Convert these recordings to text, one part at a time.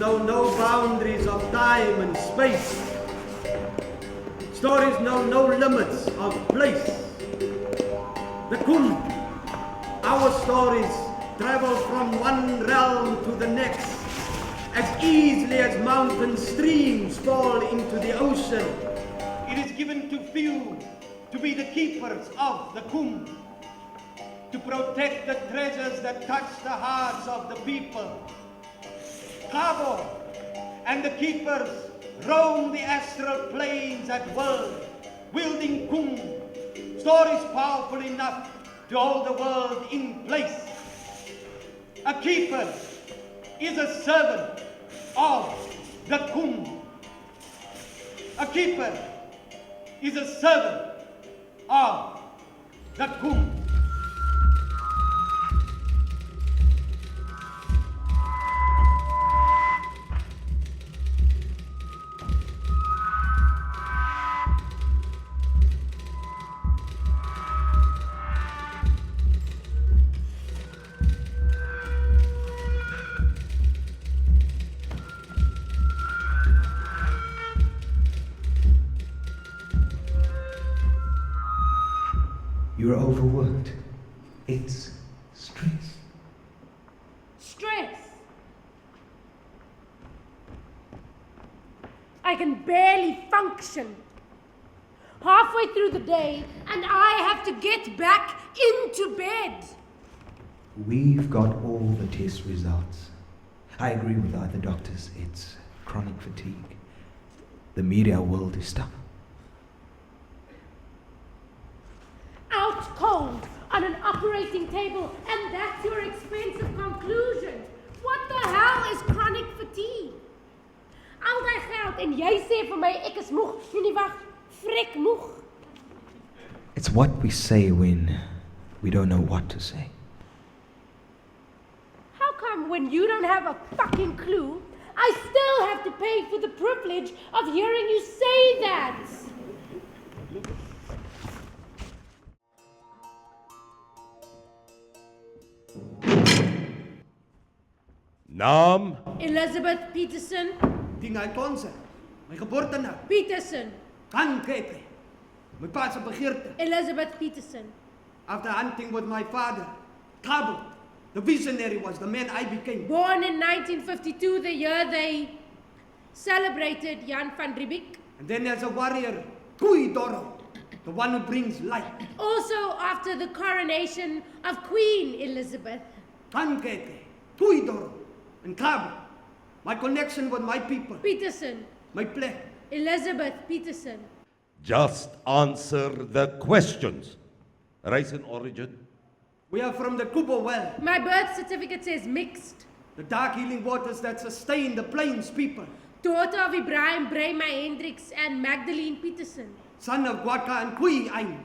know no boundaries of time and space. Stories know no limits of place. The Kumm, our stories travel from one realm to the next, as easily as mountain streams fall into the ocean. It is given to few to be the keepers of the Kumm, to protect the treasures that touch the hearts of the people. Kabbo and the keepers roam the astral plains at will, wielding Kumm, stories powerful enough to hold the world in place. A keeper is a servant of the Kumm. A keeper is a servant of the Kumm. You're overworked. It's stress. Stress? I can barely function. Halfway through the day, and I have to get back into bed. We've got all the test results. I agree with other doctors. It's chronic fatigue. The media world is stuck. Out cold on an operating table, and that's your expensive conclusion. What the hell is chronic fatigue? Al daai geld en jy sê vir my ek is moeg. Nee wag, frek moeg. It's what we say when we don't know what to say. How come when you don't have a fucking clue, I still have to pay for the privilege of hearing you say that? Naam? Elizabeth Peterson. Dingai Konse, my geboortenaam. Peterson. Ancestral. My pa's begeerte. Elizabeth Peterson. After hunting with my father, Kabbo, the visionary, was the man I became. Born in 1952, the year they celebrated Jan van Riebeeck. And then there's a warrior, Uhi-ddorro, the one who brings light. Also after the coronation of Queen Elizabeth. Ancestral, Uhi-ddorro, and Kabbo. My connection with my people. Peterson. My plek. Elizabeth Peterson. Just answer the questions. Race and origin? We are from the Kabbo well, My birth certificate says mixed. the dark healing waters that sustain the plains people. Daughter of Ibrahim Breima Hendricks and Magdalene Peterson. Son of Gwaka and Kui Ayn,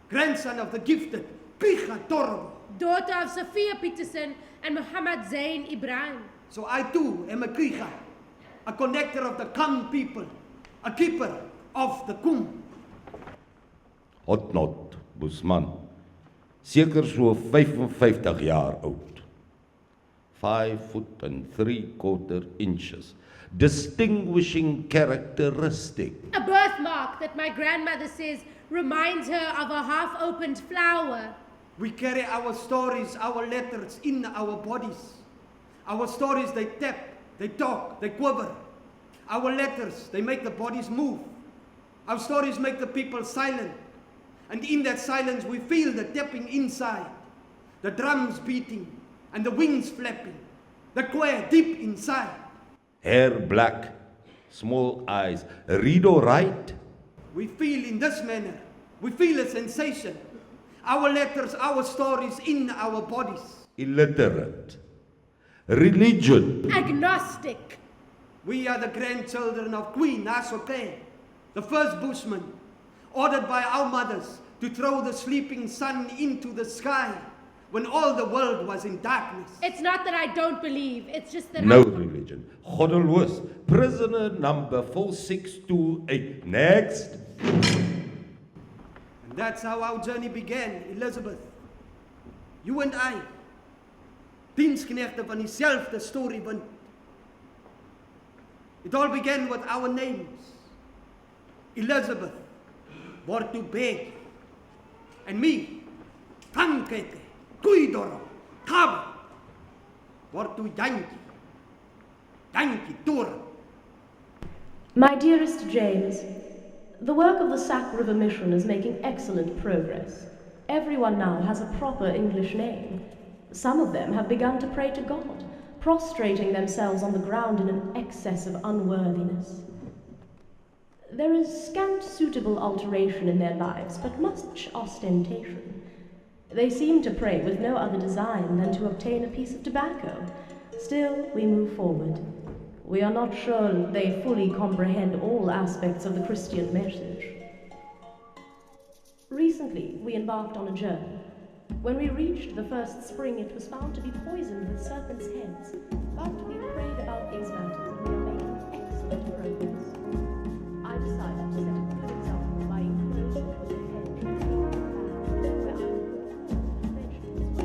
grandson of the gifted Uhi-ddorro. Daughter of Sophia Peterson and Muhammad Zain Ibrahim. So I too am a Krieger, a connector of the Kumm people, a keeper of the Kumm. Hot not, Bushman. Seker so 55 jaar oud. 5'3" inches. Distinguishing characteristic. A birthmark that my grandmother says reminds her of a half-opened flower. We carry our stories, our letters in our bodies. Our stories, they tap, they talk, they quiver. Our letters, they make the bodies move. Our stories make the people silent. And in that silence, we feel the tapping inside, the drums beating, and the wings flapping, the choir deep inside. Hair black, small eyes. Read or write? We feel in this manner, we feel a sensation. Our letters, our stories in our bodies. Illiterate. Religion. Agnostic. We are the grandchildren of Queen Nasoke, the first Bushman, ordered by our mothers to throw the sleeping sun into the sky when all the world was in darkness. It's not that I don't believe, it's just that No religion. Goddeloos. Prisoner number 4628. Next. And that's how our journey began, Elizabeth. You and I, diensknechte van diezelfde storywind. It all began with our names. Elizabeth, Betjie, and me, Uhi-ddorro, Kabbo, Jantjie Tooren. My dearest James, the work of the Sack River Mission is making excellent progress. Everyone now has a proper English name. Some of them have begun to pray to God, prostrating themselves on the ground in an excess of unworthiness. There is scant suitable alteration in their lives, but much ostentation. They seem to pray with no other design than to obtain a piece of tobacco. Still, we move forward. We are not sure they fully comprehend all aspects of the Christian message. Recently, we embarked on a journey. When we reached the first spring, it was found to be poisoned with serpents' heads. But we prayed about these matters and we are making excellent progress. I decided to set a good example by enclosing with the hedge where I would grow vegetables.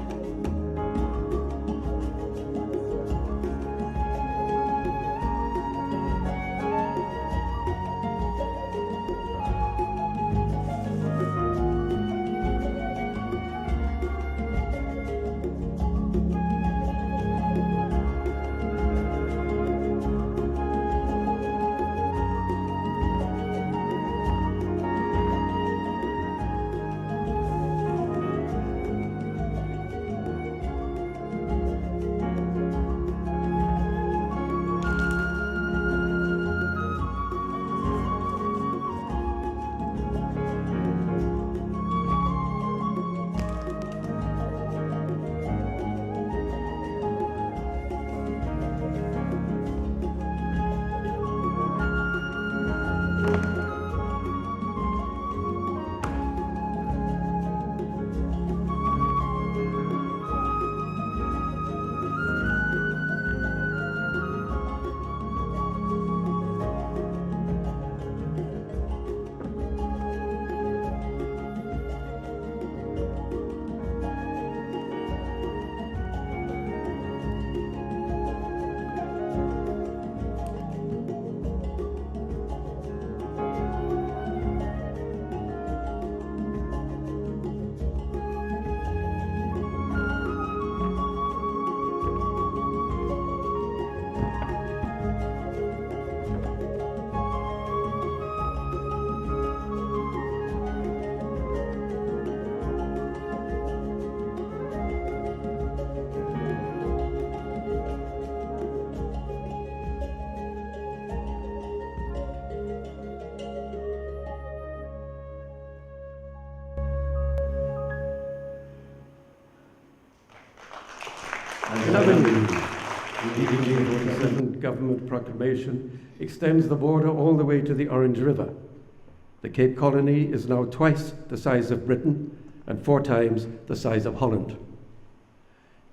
The 1847 government proclamation extends the border all the way to the Orange River. The Cape Colony is now twice the size of Britain and 4 times the size of Holland.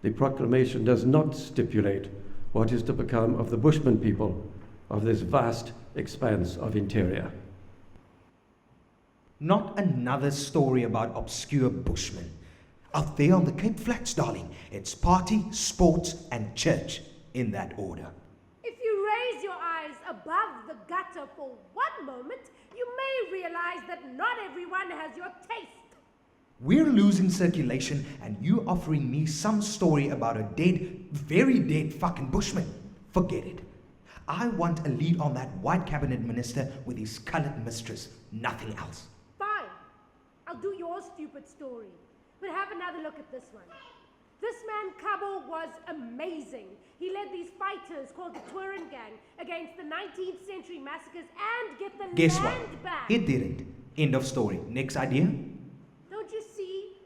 The proclamation does not stipulate what is to become of the Bushman people of this vast expanse of interior. Not another story about obscure Bushmen. Out there on the Cape Flats, darling, it's party, sports, and church in that order. If you raise your eyes above the gutter for one moment, you may realize that not everyone has your taste. We're losing circulation, and you offering me some story about a dead, very dead fucking Bushman. Forget it. I want a lead on that white cabinet minister with his colored mistress, nothing else. Fine. I'll do your stupid story. But have another look at this one. This man, Kabbo, was amazing. He led these fighters called the Tooren Gang against the 19th century massacres and get the Guess land what? back. He didn't. End of story. Next idea? Don't you see?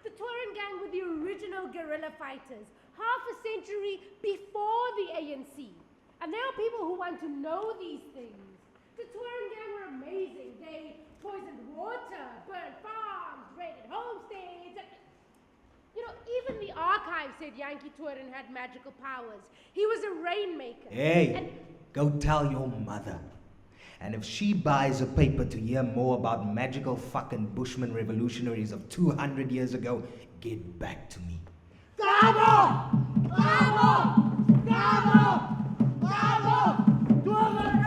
The Tooren Gang were the original guerrilla fighters, half a century before the ANC. And there are people who want to know these things. The Tooren Gang were amazing. They poisoned water, burned farms, raided homesteads. You know, even the archive said Jantjie Tooren had magical powers. He was a rainmaker. Hey, go tell your mother. And if she buys a paper to hear more about magical fucking Bushman revolutionaries of 200 years ago, get back to me. Kabbo! Kabbo! Kabbo! Kabbo!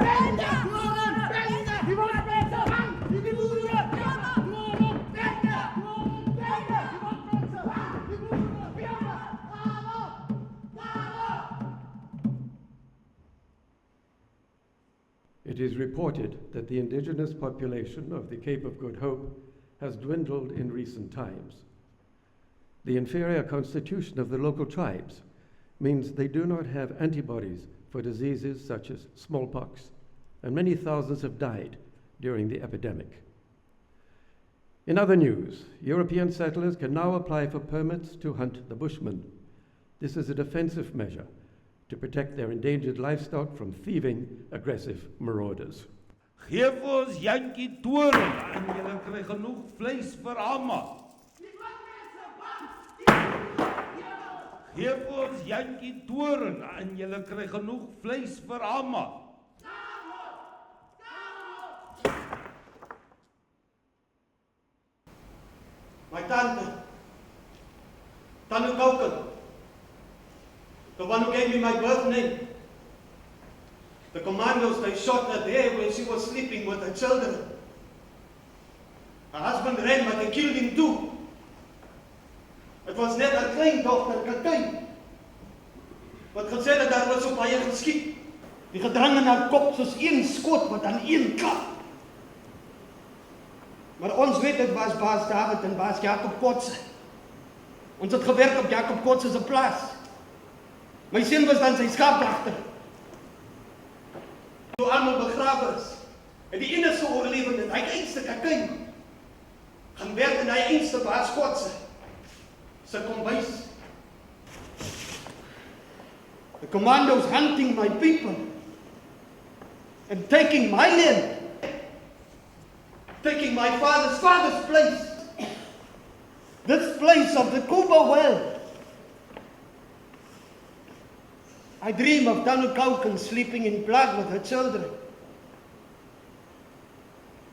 it is reported that the indigenous population of the Cape of Good Hope has dwindled in recent times. The inferior constitution of the local tribes means they do not have antibodies for diseases such as smallpox, and many thousands have died during the epidemic. In other news, European settlers can now apply for permits to hunt the Bushman. This is a defensive measure to protect their endangered livestock from thieving, aggressive marauders. Geef ons Jantjie Tooren en julle kry genoeg vleis vir almal. Geef ons Jantjie Tooren en julle kry genoeg vleis vir almal. My tante, Tanu Kauken, the one who gave me my birth name. The commandos, they shot her there when she was sleeping with her children. Her husband ran, but they killed him too. Het was net haar kleindochter, Katyn, wat gesê het daar was op baie geskiet. Die gedrang in haar kop soos een skoot wat aan een klap. Maar ons weet het was baas David en baas Jacob Kotse. Ons het gewerk op Jacob Kotse se plaas. My seun was dan sy skaapwagter. Toe almal begrawe is, en die enigste oorlewende, hy einste Katyn, gaan werk in hy einste baas Kotse se kombuis. The commandos hunting my people and taking my land. Taking my father's place. This place of the Kabbo well. I dream of Tanu Kauken sleeping in blood with her children.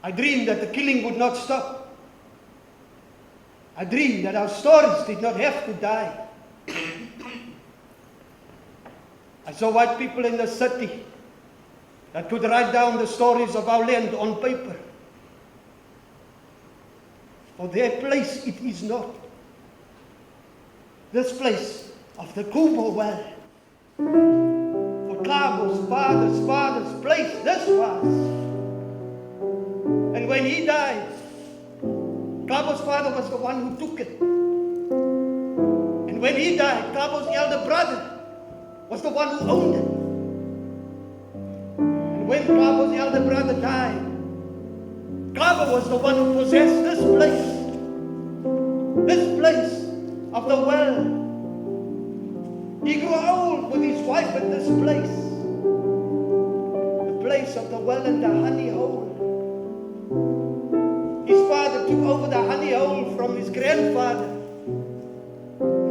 I dream that the killing would not stop. I dream that our stories did not have to die. I saw white people in the city that could write down the stories of our land on paper. For their place it is not. This place of the Kabbo well. For Kabbo's father's place this was. And when he died, Kabbo's father was the one who took it. And when he died, Kabbo's elder brother was the one who owned it. And when Kabbo's elder brother died, Kabbo was the one who possessed this place of the well. He grew old with his wife at this place, the place of the well and the honey hole. His father took over the honey hole from his grandfather.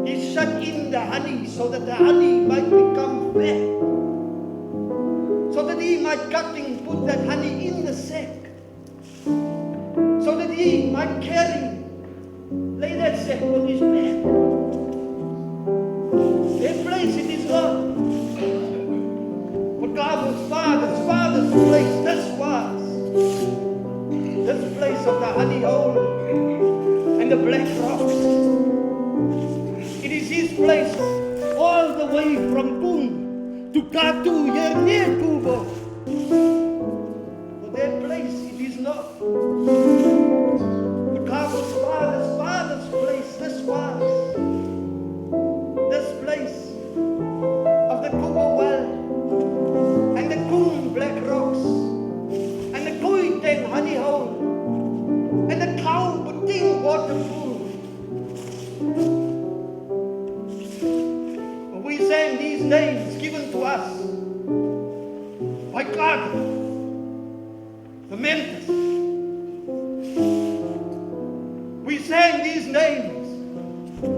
He shut in the honey so that the honey might become fat, so that he might cut and put that honey in the sack, so that he might lay that sack on his back. Their place it is not. For Kabbo's father's place, this was. This place of the honey hole and the black rocks. It is his place all the way from Kumm to Katu here near Kabbo. For their place it is not. Kabbo's father's place, this was. This place of the Kabbo well, and the Kumm black rocks, and the Kuiten honey hole, and the Cow Betjie waterfall. We sang these names given to us by God, the mentors. We sang these names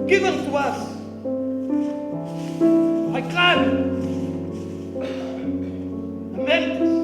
given to us by God, the mentors.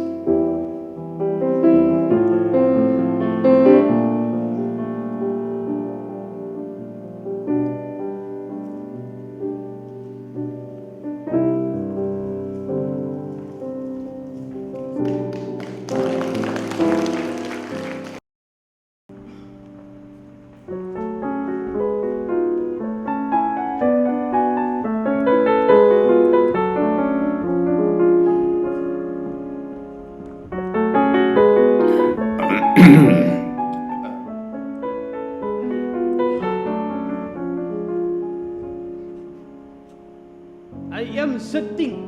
I am sitting.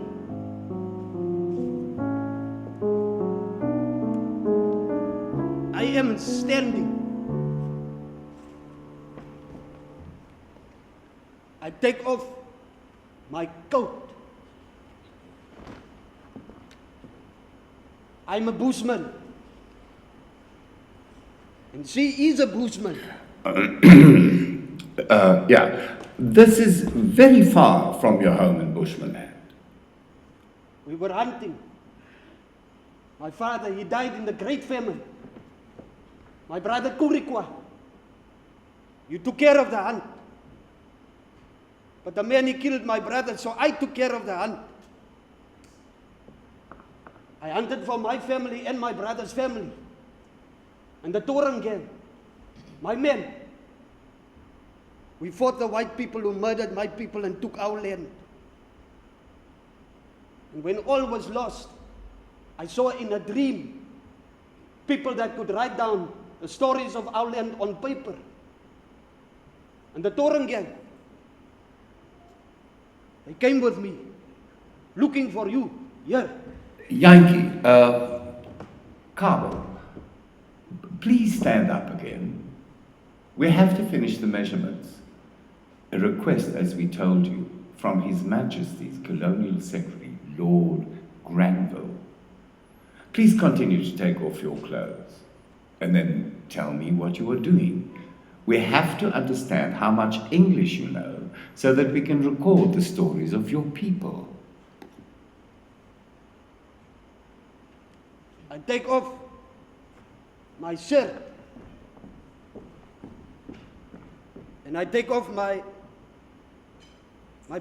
I am standing. I take off my coat. I'm a Bushman. And she is a Bushman. Yeah, this is very far from your home in Bushman land. We were hunting. My father, he died in the Great Famine. My brother Kurikwa, you took care of the hunt. But the man, he killed my brother, so I took care of the hunt. I hunted for my family and my brother's family. And the Tooren gang, my men, we fought the white people who murdered my people and took our land. And when all was lost, I saw in a dream people that could write down the stories of our land on paper. And the Tooren gang, they came with me, looking for you here. Jantjie, Kabbo, please stand up again. We have to finish the measurements. A request, as we told you, from His Majesty's Colonial Secretary, Lord Granville. Please continue to take off your clothes and then tell me what you are doing. We have to understand how much English you know so that we can record the stories of your people. I take off my shirt and I take off my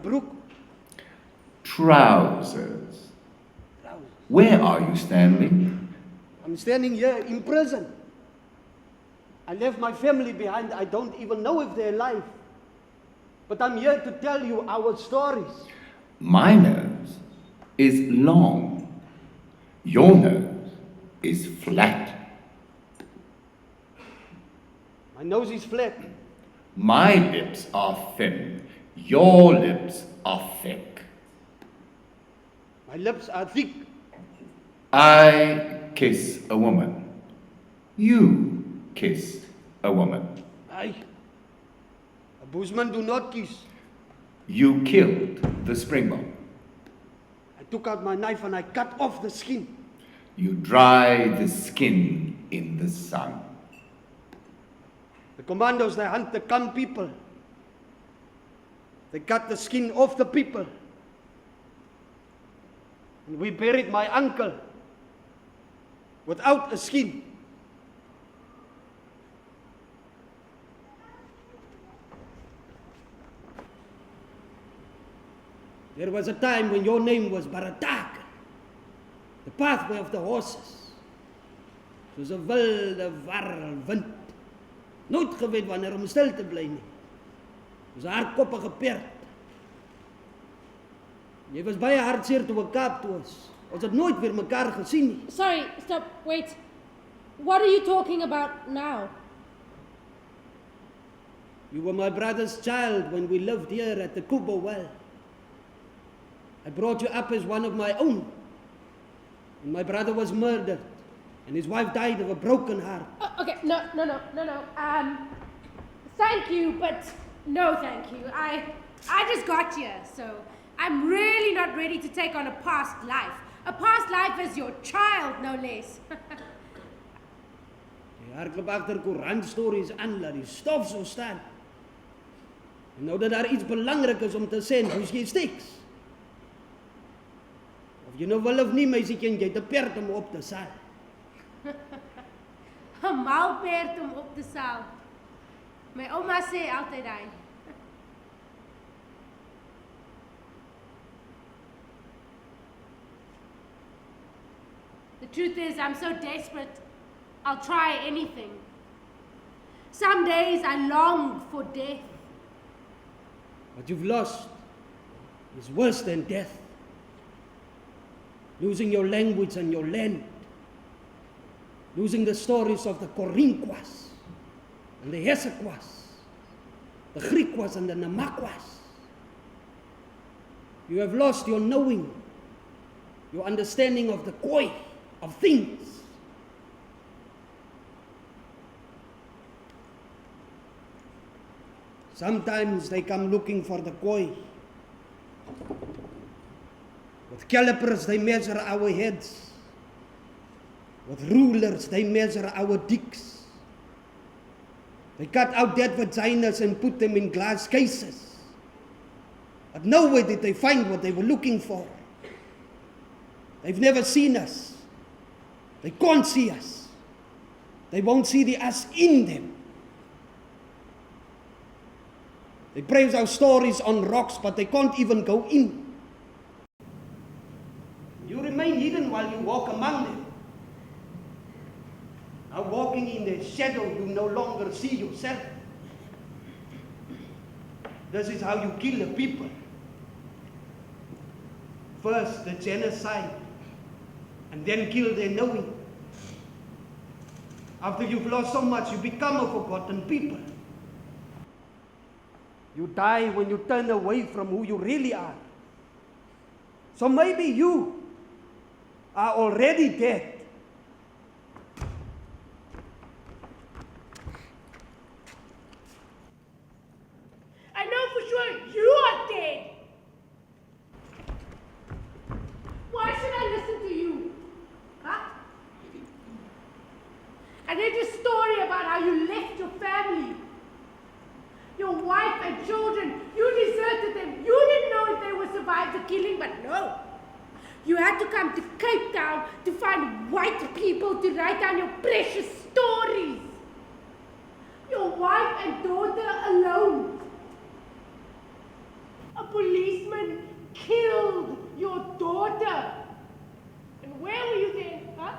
brook. Trousers. Where are you standing? I'm standing here in prison. I left my family behind. I don't even know if they're alive. But I'm here to tell you our stories. My nose is long. Your nose is flat. My nose is flat. My lips are thin. Your lips are thick. My lips are thick. I kiss a woman. You kiss a woman. A Bushman do not kiss. You killed the springbok. I took out my knife and I cut off the skin. You dry the skin in the sun. The commandos, they hunt the Kumm people. They cut the skin off the people. And we buried my uncle without a skin. There was a time when your name was Baratak, the pathway of the horses. Soos 'n wilde warrelwind. Nooit geweet wanneer om stil te bly nie. Soos 'n hardkoppige perd. Jy was baie hartseer toe ek Kaap toe is. Ons het nooit weer mekaar gesien nie. Sorry, stop, wait. What are you talking about now? You were my brother's child when we lived here at the Kabbo well. I brought you up as one of my own. And my brother was murdered. And his wife died of a broken heart. Oh, okay, no. Thank you, but no thank you. I just got here, so I'm really not ready to take on a past life. A past life as your child, no less. Jy hardloop agter koerantstories aan, laat die stof so staan. En nou dat daar iets belangrik is om te sê, hoes jy steeks. Of jy nou wil of nie, meisiekind, jy het 'n perd om op te saal. 'n Maalperd om op te saal. My ouma sê altyd hy. The truth is, I'm so desperate, I'll try anything. Some days I long for death. What you've lost is worse than death. Losing your language and your land. Losing the stories of the Korinquas and the Hesequas, the Griquas and the Namakwas. You have lost your knowing, your understanding of the koi, of things. Sometimes they come looking for the koi. With calipers they measure our heads. With rulers they measure our dicks. They cut out dead vaginas and put them in glass cases. But nowhere did they find what they were looking for. They've never seen us. They can't see us. They won't see the us in them. They praise our stories on rocks, but they can't even go in. You remain hidden while you walk among them. Now walking in their shadow, you no longer see yourself. This is how you kill a people. First the genocide, and then kill their knowing. After you've lost so much, you become a forgotten people. You die when you turn away from who you really are. So maybe you are already dead. I know for sure you are dead. Why should I listen to you? Huh? I read your story about how you left your family. Your wife and children, you deserted them. You didn't know if they would survive the killing, but no. You had to come to Cape Town to find white people to write down your precious stories. Your wife and daughter alone. A policeman killed your daughter. And where were you then, huh?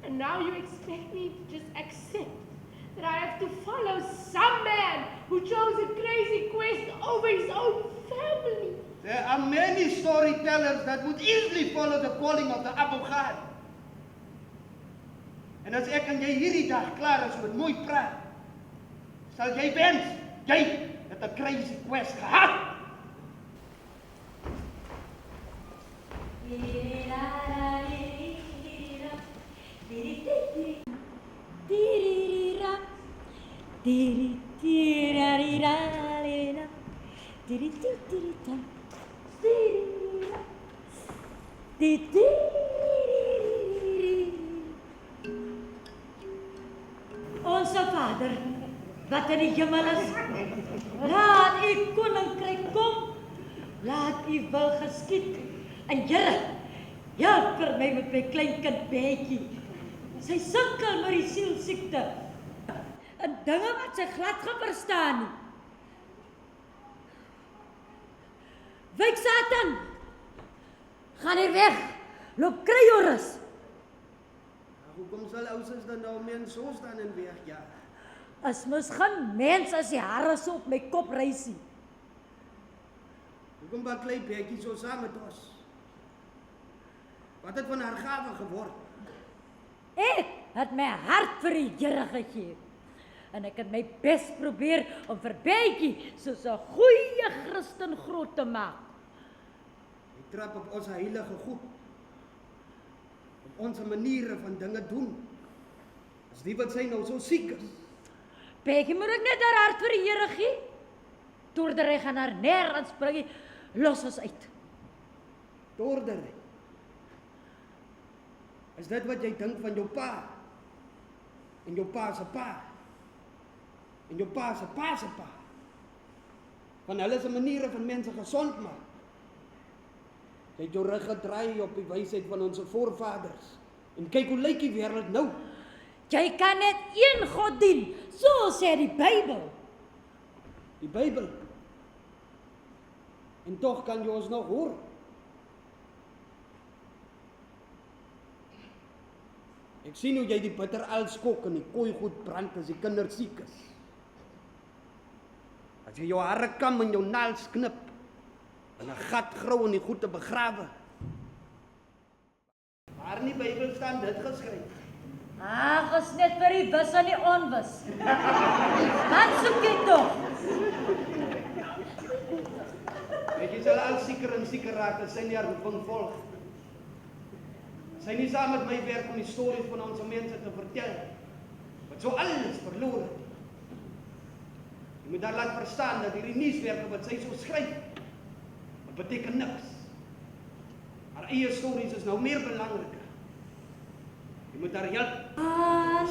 And now you expect me to just accept that I have to follow some man who chose a crazy quest over his own family. There are many storytellers that would easily follow the calling of the Abu-Ghad. En as ek en jy hierdie dag klaar is met mooi praat, sal jy wens, jy het 'n crazy quest gehad. Onze Vader, wat in die hemel is, laat u koninkryk kom, laat u wil geskied. En Here, help vir my met my kleinkind Betjie. Sy sukkel met die sielsiekte. En dinge wat sy glad gaan verstaan nie. Wyk Satan! Gaan hier weg! Loop kry jou rus! Hoekom sal ouers dan nou mens so staan en weg, ja? As mos geen mens as die hare so op my kop reisie. Hoekom baklei Betjie so saam met ons? Wat het van haar gawe geword? Ek het my hart vir die Here gegee. En ek het my bes probeer om vir Betjie soos 'n goeie Christen groot te maak. Ek trap op ons heilige goed. Op onze maniere van dinge doen. As die wat sy nou so siek is. Betjie moet ek net haar hart vir die Here gee. Toordery gaan haar nergens bring, los ons uit. Toordery. Is dit wat jy dink van jou pa? En jou pa se pa? En jou pa se pa se pa? Van hulle se maniere van mense gesond maak. Jy het jou rug gedraai op die wysheid van ons voorvaders. En kyk hoe lyk die wêreld nou. Jy kan net een God dien, so sê die Bybel. Die Bybel. En tog kan jy ons nog hoor. Ek sien hoe jy die bitterals skok en die kooi goed brand as die kinders siek is. As jy jou hare kam en jou naels knip, en 'n gat grou in die goed te begrawe. Maar in die Bybel staan dit geskryf. Ag, is net vir die wis en die onwis. Wat soek jy tog? Jy sal al seker en seker raak dat sy nie haar roeping volg. Sy nie saam met my werk om die stories van ons mense te vertel, wat so alles verloor. Jy moet daar laat verstaan dat hierdie nuuswerke wat sy so skryf, wat beteken niks. Haar eie stories is nou meer belangriker. Jy moet haar help.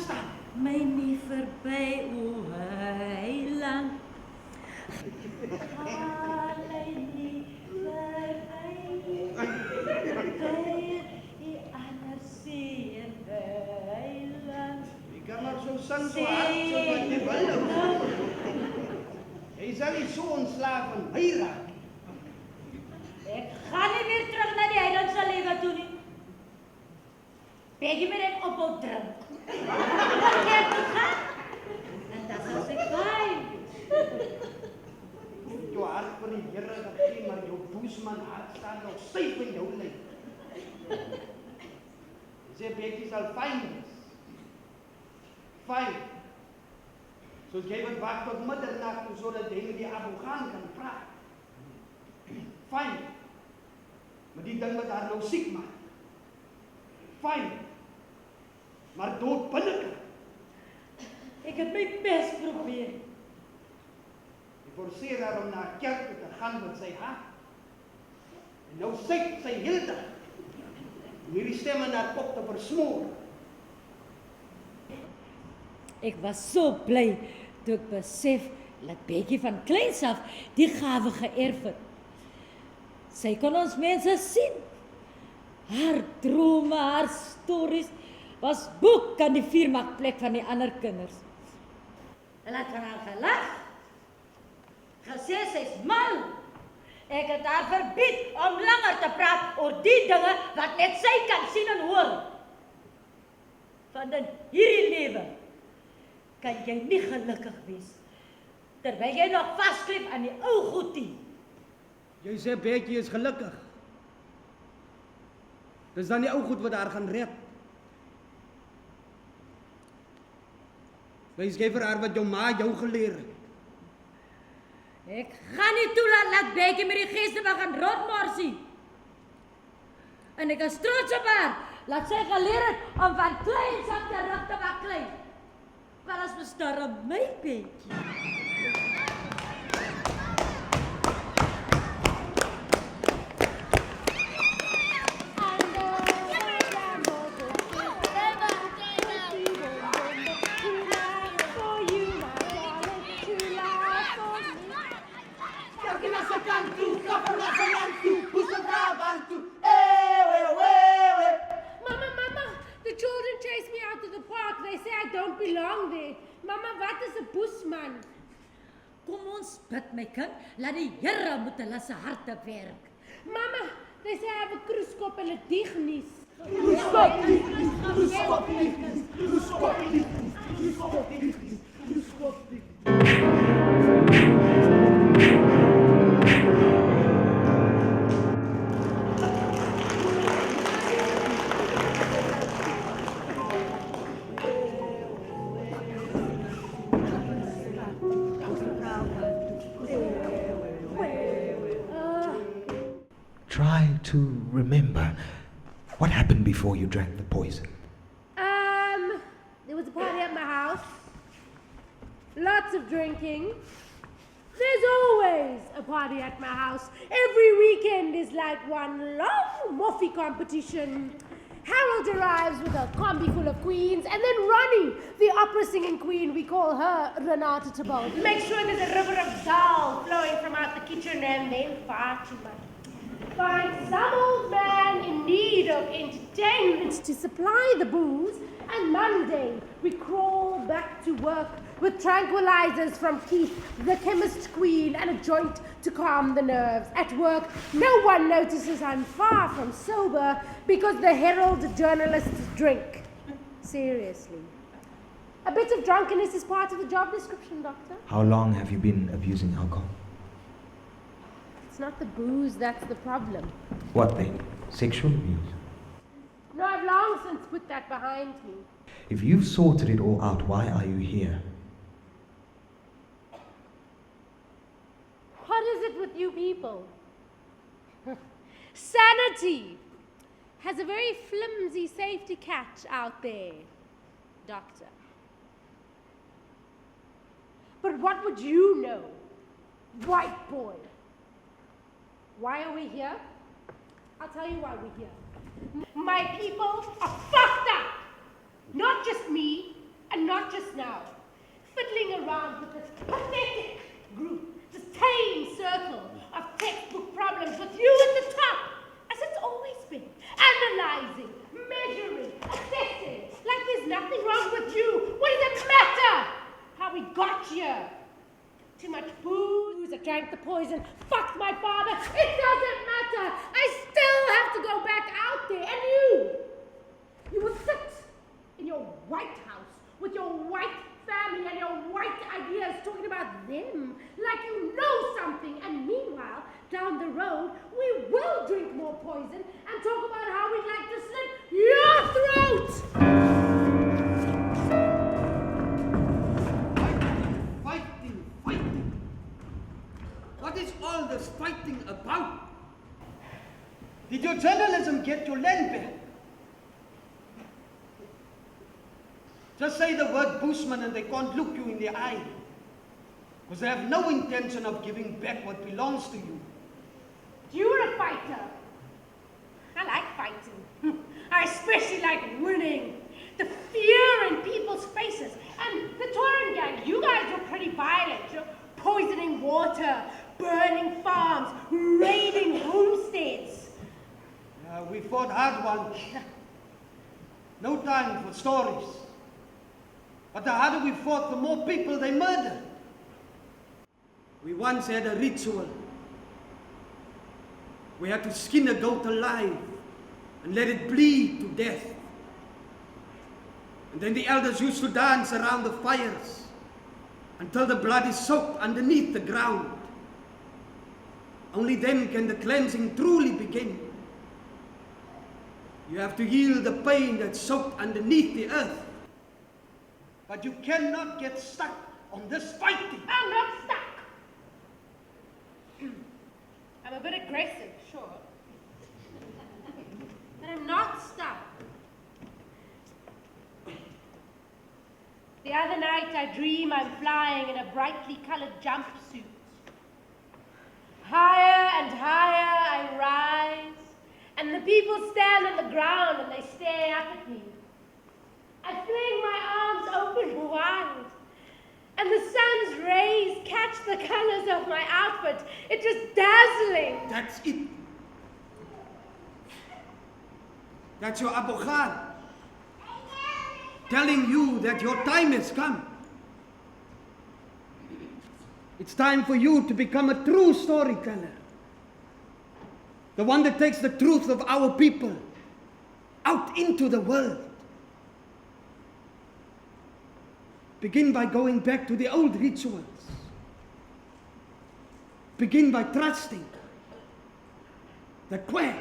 Staan my nie verby, o heiland. Haal my nie verby. Die ander sien heiland. Jy kan maar so sing so hard, so wat jy wil. Jy sal nie so ontslaaf van my raak. Ek gaan nie weer terug na die heilandse lewe toe nie. Betjie moet ek ophou drink. Vergeet het gaan. En dat is ek fijn. Jou hart vir die Here gegee, maar jou Bushman hart staan nog styf in jou lyf. Jy sê Betjie sal fyn wees. Fyn. Soos jy wat wag tot middernag toe sodat jy met die advokaat kan praat. Fyn. Maar die ding wat haar nou siek maak. Fyn. Maar dood binnekant. Ek het my best probeer. Jy forceer haar om na kerk toe te gaan met sy hart. En nou syk sy heeldag. Om hierdie stem in haar kop te versmoor. Ek was so bly toe ek besef dat Betjie van kleins af die gawe geërf het. Sy kon ons mense sien. Haar drome, haar stories was boek aan die vuurmakplek van die ander kinders. Hulle het van haar gelag. Gesê sy's mal. Ek het haar verbied om langer te praat oor die dinge wat net sy kan sien en hoor. Want in hierdie lewe kan jy nie gelukkig wees terwyl jy nog vaskleef aan die ou goedie. Jy sê Betjie is gelukkig. Dis dan die ou goed wat haar gaan red. Wys jy vir haar wat jou ma jou geleer het. Ek gaan nie toelaat dat Betjie met die geeste begin rotmorsie. En ek is trots op haar, dat sy geleer het om van kleins af terug te baklei. Wel as bestar op my Betjie. Bushman. Kom ons bid my kind, laat die Here moet hulle se harte werk. Mama, they say I have a kruiskop en 'n diegnies. Try to remember what happened before you drank the poison. There was a party at my house. Lots of drinking. There's always a party at my house. Every weekend is like one long Moffy competition. Harold arrives with a combi full of queens, and then Ronnie, the opera singing queen, we call her Renata Tebow. Make sure there's a river of dal flowing from out the kitchen, and then Fatima. Find some old man in need of entertainment to supply the booze, and Monday we crawl back to work with tranquilizers from Keith, the chemist queen, and a joint to calm the nerves. At work, no one notices I'm far from sober because the Herald journalists drink. Seriously. A bit of drunkenness is part of the job description, Doctor. How long have you been abusing alcohol? It's not the booze that's the problem. What then? Sexual abuse? No, I've long since put that behind me. If you've sorted it all out, why are you here? What is it with you people? Sanity has a very flimsy safety catch out there, Doctor. But what would you know, white boy? Why are we here? I'll tell you why we're here. My people are fucked up. Not just me, and not just now. Fiddling around with this pathetic group, this tame circle of textbook problems with you at the top, as it's always been. Analyzing, measuring, assessing, like there's nothing wrong with you. What does it matter how we got here? Too much booze, I drank the poison, fucked my father. It doesn't matter. I still have to go back out there. And you will sit in your White House with your white family and your white ideas talking about them like you know something. And meanwhile, down the road, we will drink more poison and talk about how we'd like to slit your throat. Fighting. What is all this fighting about? Did your journalism get your land back? Just say the word Bushman and they can't look you in the eye. Because they have no intention of giving back what belongs to you. You're a fighter. I like fighting. I especially like winning. The fear in people's faces. And the Tooren gang, you guys were pretty violent. You're poisoning water, burning farms, raiding homesteads. We fought hard once. No time for stories. But the harder we fought, the more people they murdered. We once had a ritual. We had to skin a goat alive and let it bleed to death. And then the elders used to dance around the fires until the blood is soaked underneath the ground. Only then can the cleansing truly begin. You have to heal the pain that's soaked underneath the earth. But you cannot get stuck on this fighting. I'm not stuck. I'm a bit aggressive, sure. But I'm not stuck. The other night I dream I'm flying in a brightly colored jumpsuit. Higher and higher I rise, and the people stand on the ground and they stare up at me. I fling my arms open wide, and the sun's rays catch the colors of my outfit. It's just dazzling. That's it. That's your Abu Khan telling you that your time has come. It's time for you to become a true storyteller. The one that takes the truth of our people out into the world. Begin by going back to the old rituals. Begin by trusting the Kwa.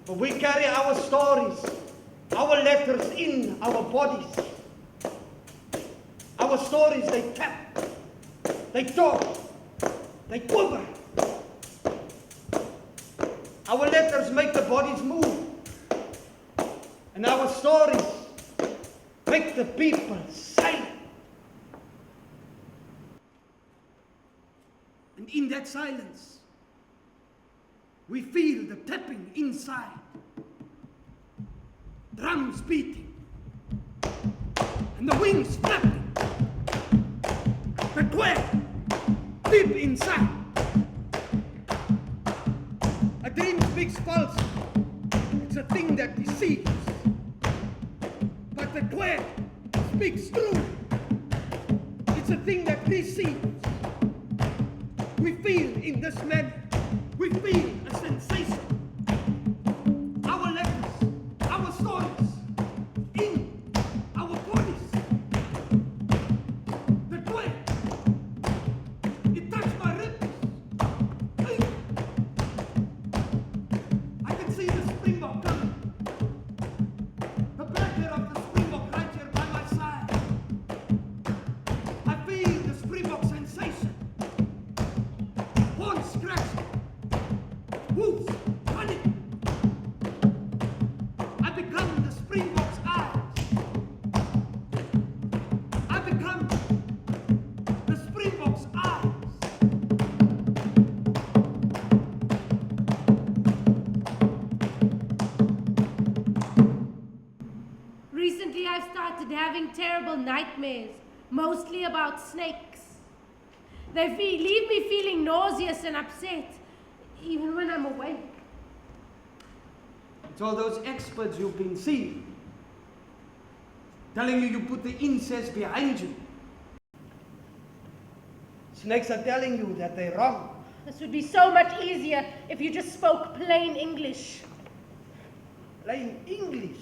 But we carry our stories, our letters in our bodies. Our stories, they tap, they talk, they quiver. Our letters make the bodies move. And our stories make the people silent. And in that silence, we feel the tapping inside, drums beating, and the wings flapping. But where? Deep inside. A dream speaks false. It's a thing that deceives. But the Kwa speaks true. It's a thing that receives. We feel in this manner. We feel a sensation. Our letters, our stories, in our bodies. The Kwa, it touched my ribs. Recently, I've started having terrible nightmares, mostly about snakes. They leave me feeling nauseous and upset, even when I'm awake. It's all those experts you've been seeing, telling you put the incest behind you. Snakes are telling you that they're wrong. This would be so much easier if you just spoke plain English. Plain English?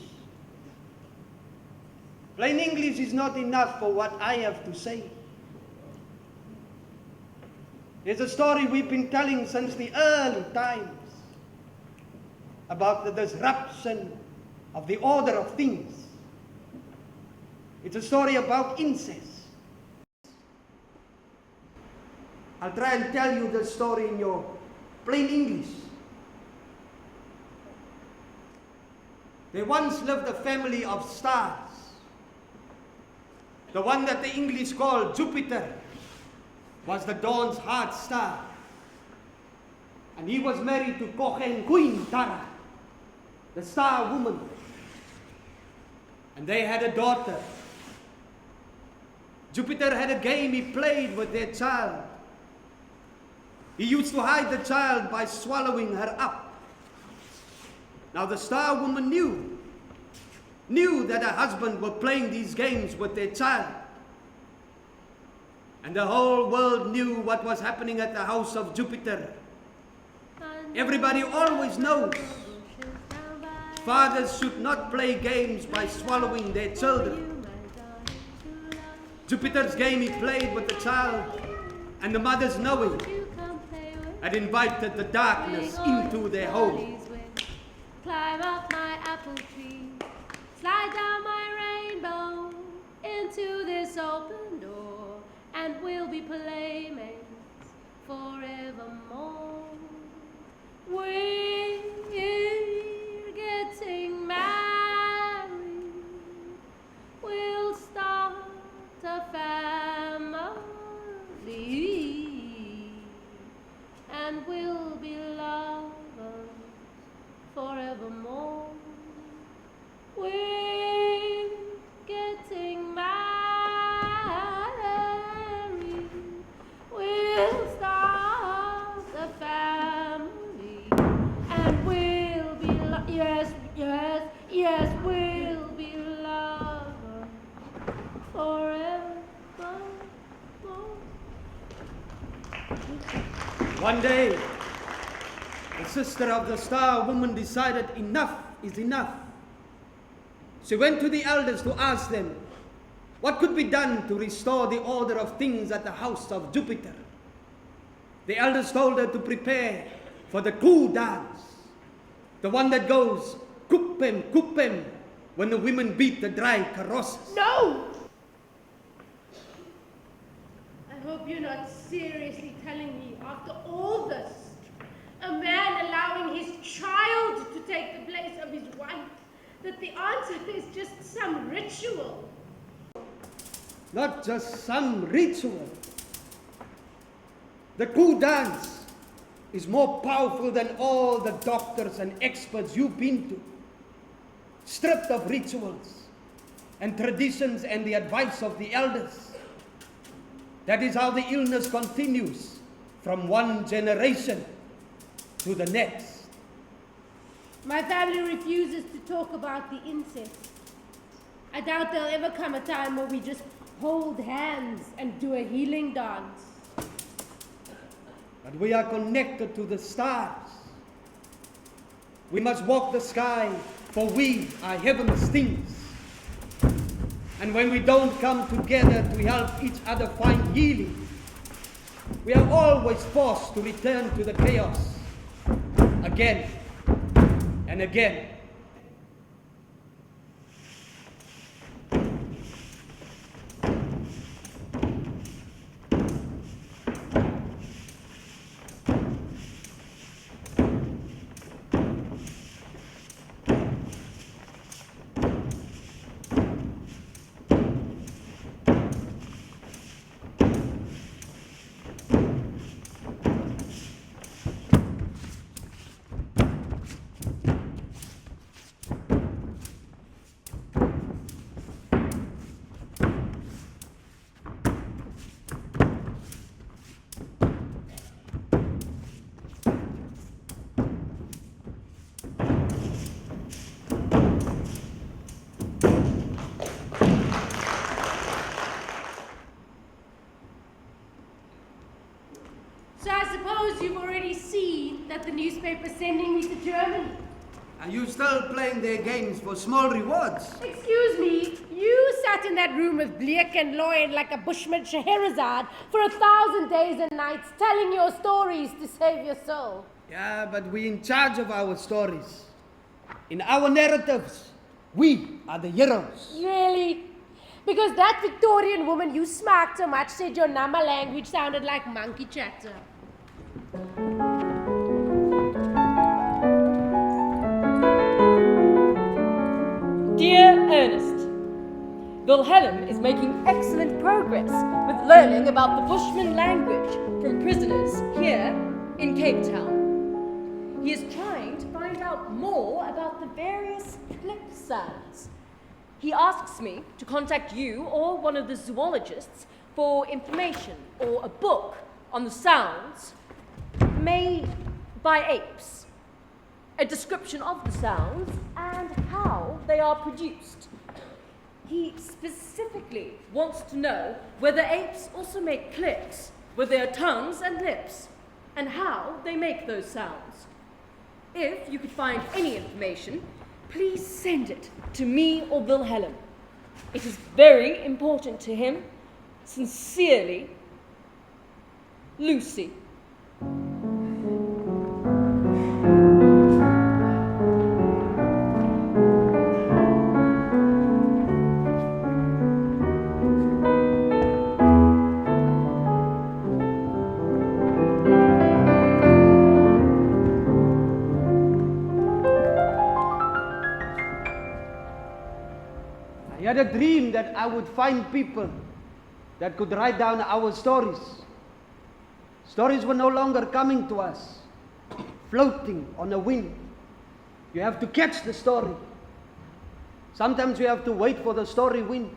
Plain English is not enough for what I have to say. There's a story we've been telling since the early times about the disruption of the order of things. It's a story about incest. I'll try and tell you the story in your plain English. There once lived a family of stars. The one that the English call Jupiter was the dawn's heart star. And he was married to Queen Tara, the star woman. And they had a daughter. Jupiter had a game he played with their child. He used to hide the child by swallowing her up. Now the star woman knew that her husband were playing these games with their child. And the whole world knew what was happening at the house of Jupiter. Everybody always knows fathers should not play games by swallowing their children. Jupiter's game he played with the child, and the mothers knowing had invited the darkness into their home. Climb up my apple tree, slide down my rainbow into this open door, and we'll be playmates forevermore. We're getting married, we'll start a family, and we'll be lovers forevermore. We're getting married, we'll start a family, and we'll be yes, we'll be lovers forevermore. One day, the sister of the star woman decided enough is enough. She went to the elders to ask them what could be done to restore the order of things at the house of Jupiter. The elders told her to prepare for the Kumm dance, the one that goes Kuppem, when the women beat the dry carrosses. No! I hope you're not seriously telling me, after all this, a man allowing his child to take the place of his wife, that the answer is just some ritual. Not just some ritual. The Kumm dance is more powerful than all the doctors and experts you've been to. Stripped of rituals and traditions and the advice of the elders. That is how the illness continues from one generation to the next. My family refuses to talk about the incest. I doubt there'll ever come a time where we just hold hands and do a healing dance. But we are connected to the stars. We must walk the sky, for we are heaven's things. And when we don't come together to help each other find healing, we are always forced to return to the chaos again and again. that the newspaper's sending me to Germany. Are you still playing their games for small rewards? Excuse me, you sat in that room with Bleek and Lloyd like a Bushman Scheherazade for 1,000 days and nights telling your stories to save your soul. Yeah, but we're in charge of our stories. In our narratives, we are the heroes. Really? Because that Victorian woman you smacked so much said your Nama language sounded like monkey chatter. Dear Ernest, Wilhelm is making excellent progress with learning about the Bushman language from prisoners here in Cape Town. He is trying to find out more about the various click sounds. He asks me to contact you or one of the zoologists for information or a book on the sounds made by apes. A description of the sounds and how they are produced. He specifically wants to know whether apes also make clicks with their tongues and lips, and how they make those sounds. If you could find any information, please send it to me or Wilhelm. It is very important to him. Sincerely, Lucy. I had a dream that I would find people that could write down our stories. Stories were no longer coming to us, floating on the wind. You have to catch the story. Sometimes you have to wait for the story wind.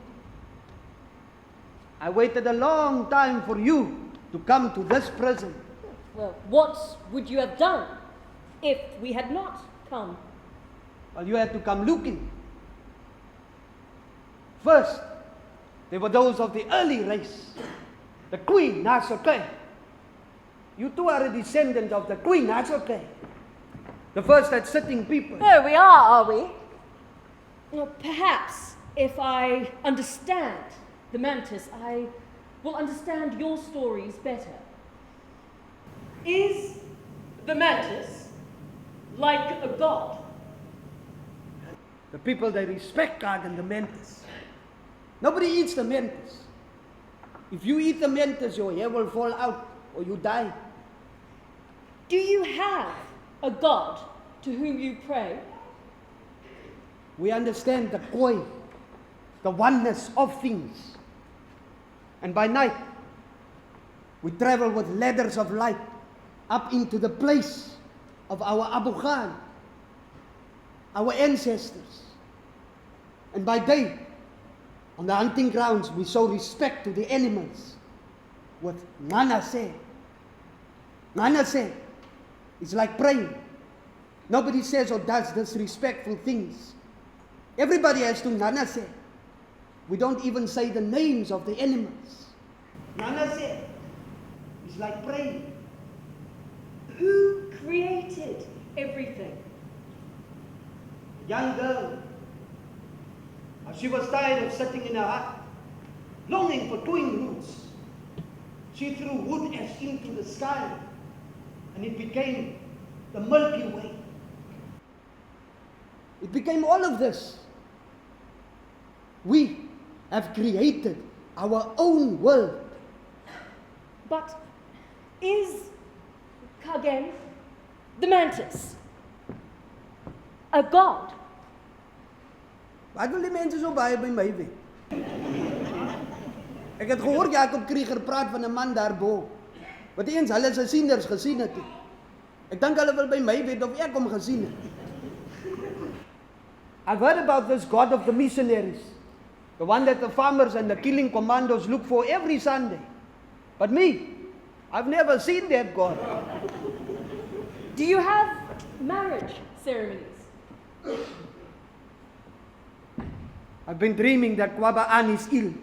I waited a long time for you to come to this prison. Well, what would you have done if we had not come? Well, you had to come looking. First, there were those of the early race, the Queen ARTSCAPE. You two are a descendant of the Queen ARTSCAPE, the first at sitting people. There we are we? Well, perhaps if I understand the mantis, I will understand your stories better. Is the mantis like a god? The people they respect Kagan the mantis. Nobody eats the mantis. If you eat the mantis, your hair will fall out or you die. Do you have a god to whom you pray? We understand the koi, the oneness of things. And by night, we travel with ladders of light up into the place of our Abu Khan, our ancestors. And by day, on the hunting grounds, we show respect to the animals with Nanase. Nanase is like praying. Nobody says or does disrespectful things. Everybody has to Nanase. We don't even say the names of the animals. Nanase is like praying. Who created everything? A young girl. She was tired of sitting in her hut, longing for twin roots. She threw wood ash into the sky, and it became the Milky Way. It became all of this. We have created our own world. But is Kagen, the mantis, a god? Wat wil die mense so baie by my weet? Ek het gehoor Jacob Krieger praat van 'n man daarbo, wat eens hulle se sieners gesien het. Ek dink hulle wil by my weet of ek hom gesien het. I've heard about this God of the missionaries, the one that the farmers and the killing commandos look for every Sunday. But me, I've never seen that God. Do you have marriage ceremonies? I've been dreaming that Kwaba An is ill.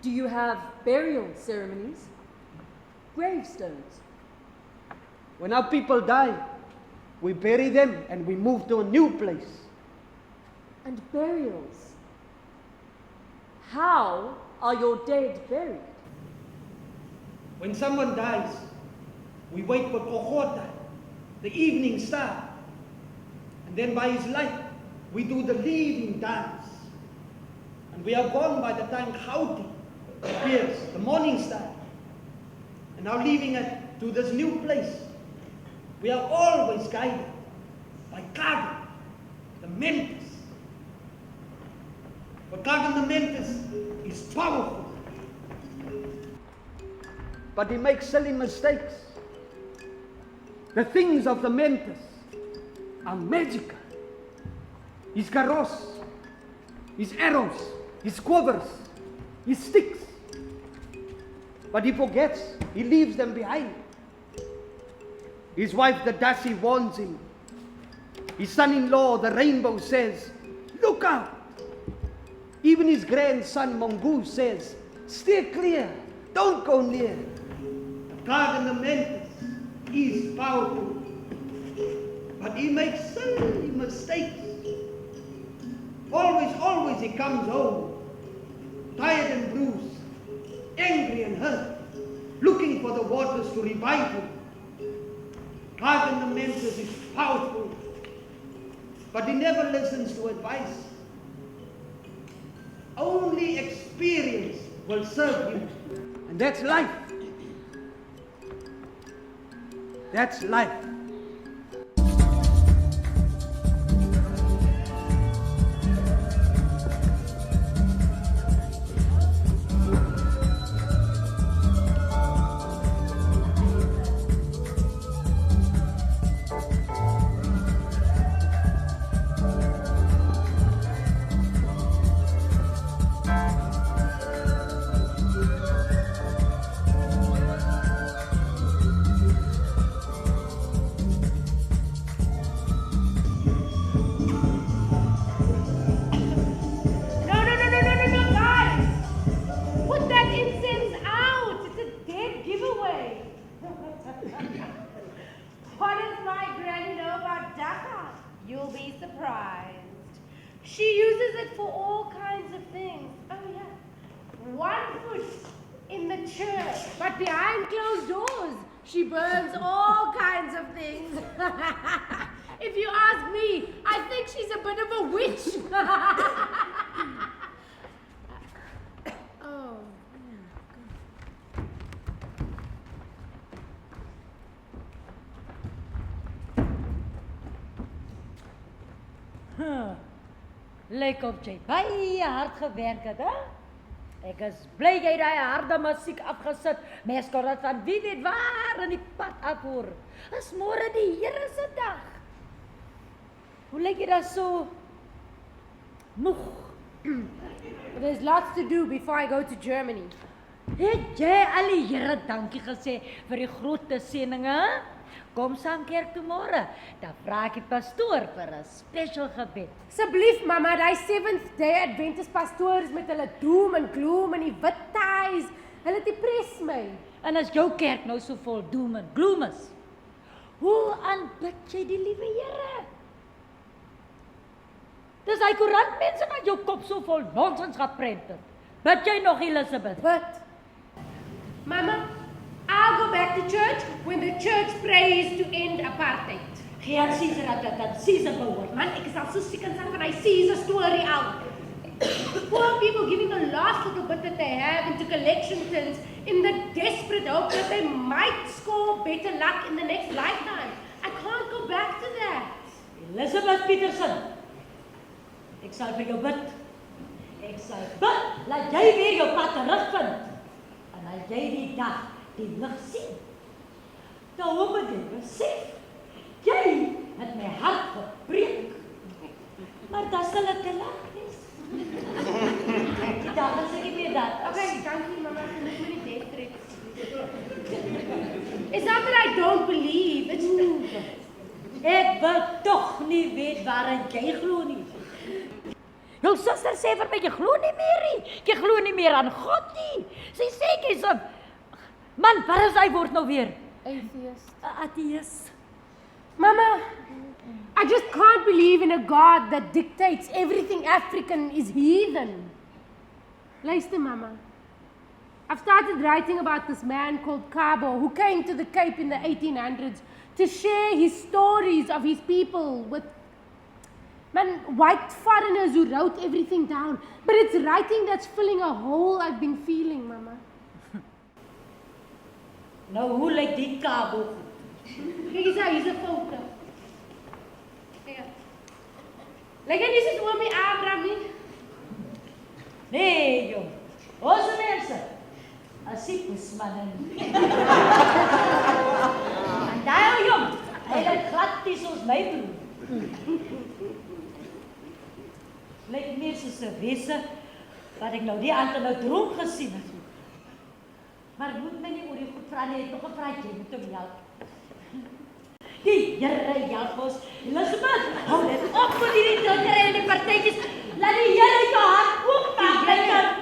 Do you have burial ceremonies? Gravestones? When our people die, we bury them and we move to a new place. And burials. How are your dead buried? When someone dies, we wait for Kohota, the evening star. And then by his light, we do the leaving dance. And we are gone by the time Khauti appears, the morning star. And now leaving it to this new place, we are always guided by Kabbo, the Mentis. But Kabbo the Mentis is powerful. But he makes silly mistakes. The things of the Mentis are magical. His karos, his arrows, his quivers, his sticks. But he forgets, he leaves them behind. His wife, the Dasi, warns him. His son-in-law, the Rainbow, says, look out. Even his grandson, Mongoose, says, steer clear, don't go near. The God in the Mentis is powerful, but he makes silly mistakes. Always he comes home, tired and bruised, angry and hurt, looking for the waters to revive him. God in the Mentis is powerful, but he never listens to advice. Only experience will serve him, and that's life. That's life. If you ask me, I think she's a bit of a witch. Oh. Lyk of jy baie hard gewerk het, hè? Ek is bly jy daai harde musiek afgesit. Mens kan dit van wie weet waar in die pad afhoor. Is môre die Here se dag. Hoe lyk jy daar so moeg? There's lots to do before I go to Germany. Het jy al die Here dankie gesê vir die groot seëninge? Kom saam kerk toe môre. Dan vra ek die pastoor vir 'n special gebed. Asseblief mamma, daai Seventh-day Adventist pastoors met hulle doom en gloom en die wit ties, hulle depress my. En as jou kerk nou so vol doom en gloom is, hoe aanbid jy die liewe Here? Dis hy koerantmense wat jou kop so vol nonsens geprent het. Bid jy nog, Elizabeth? But, Mama, I'll go back to church when the church prays to end apartheid. Gee aan Caesar dat Caesar behoort. Man, ek is al so siek en van hy Caesar story out. Poor people giving the last little bit that they have into collection tins in the desperate hope that they might score better luck in the next lifetime. I can't go back to that. Elizabeth Peterson, ek sal vir jou bid. Ek sal bid, laat jy weer jou pad terugvind. En as jy die dag die lig sien, dan hoop ek jy besef, jy het my hart gebreek. Maar dan sal het te laat wees. Die dag is ek nie meer dat. Okay, dankie mama, ek moet my nie death threats. It's not that I don't believe, it's Ek wil tog nie weet waarin jy glo nie. Jou suster sê vir my, jy glo nie meer nie. Jy glo nie meer aan God nie. Sy sê jy's 'n man, wat is hy woord nou weer? Atheist. Atheist. Mama, I just can't believe in a God that dictates everything African is heathen. Luister, Mama. I've started writing about this man called Kabbo who came to the Cape in the 1800s to share his stories of his people with white foreigners who wrote everything down. But it's writing that's filling a hole I've been feeling, Mama. Nou, hoe lyk die Kabbo? Here's a photo. Here. Like, this is Oomie Abraham nie? Nee, jong. Onze mense. As die Bushman. En daai jong, hy lyk glad nie soos my broer. Lyk meer soos 'n wese wat ek nou die ander nou droom gesien het. Maar moet my nie oor die goed vra nie, ek het nog 'n praatjie met hom help. Die Here help ons. Elizabeth, hou net op met hierdie drinkery en die partytjies. Laat die Here jou hart oopmaak.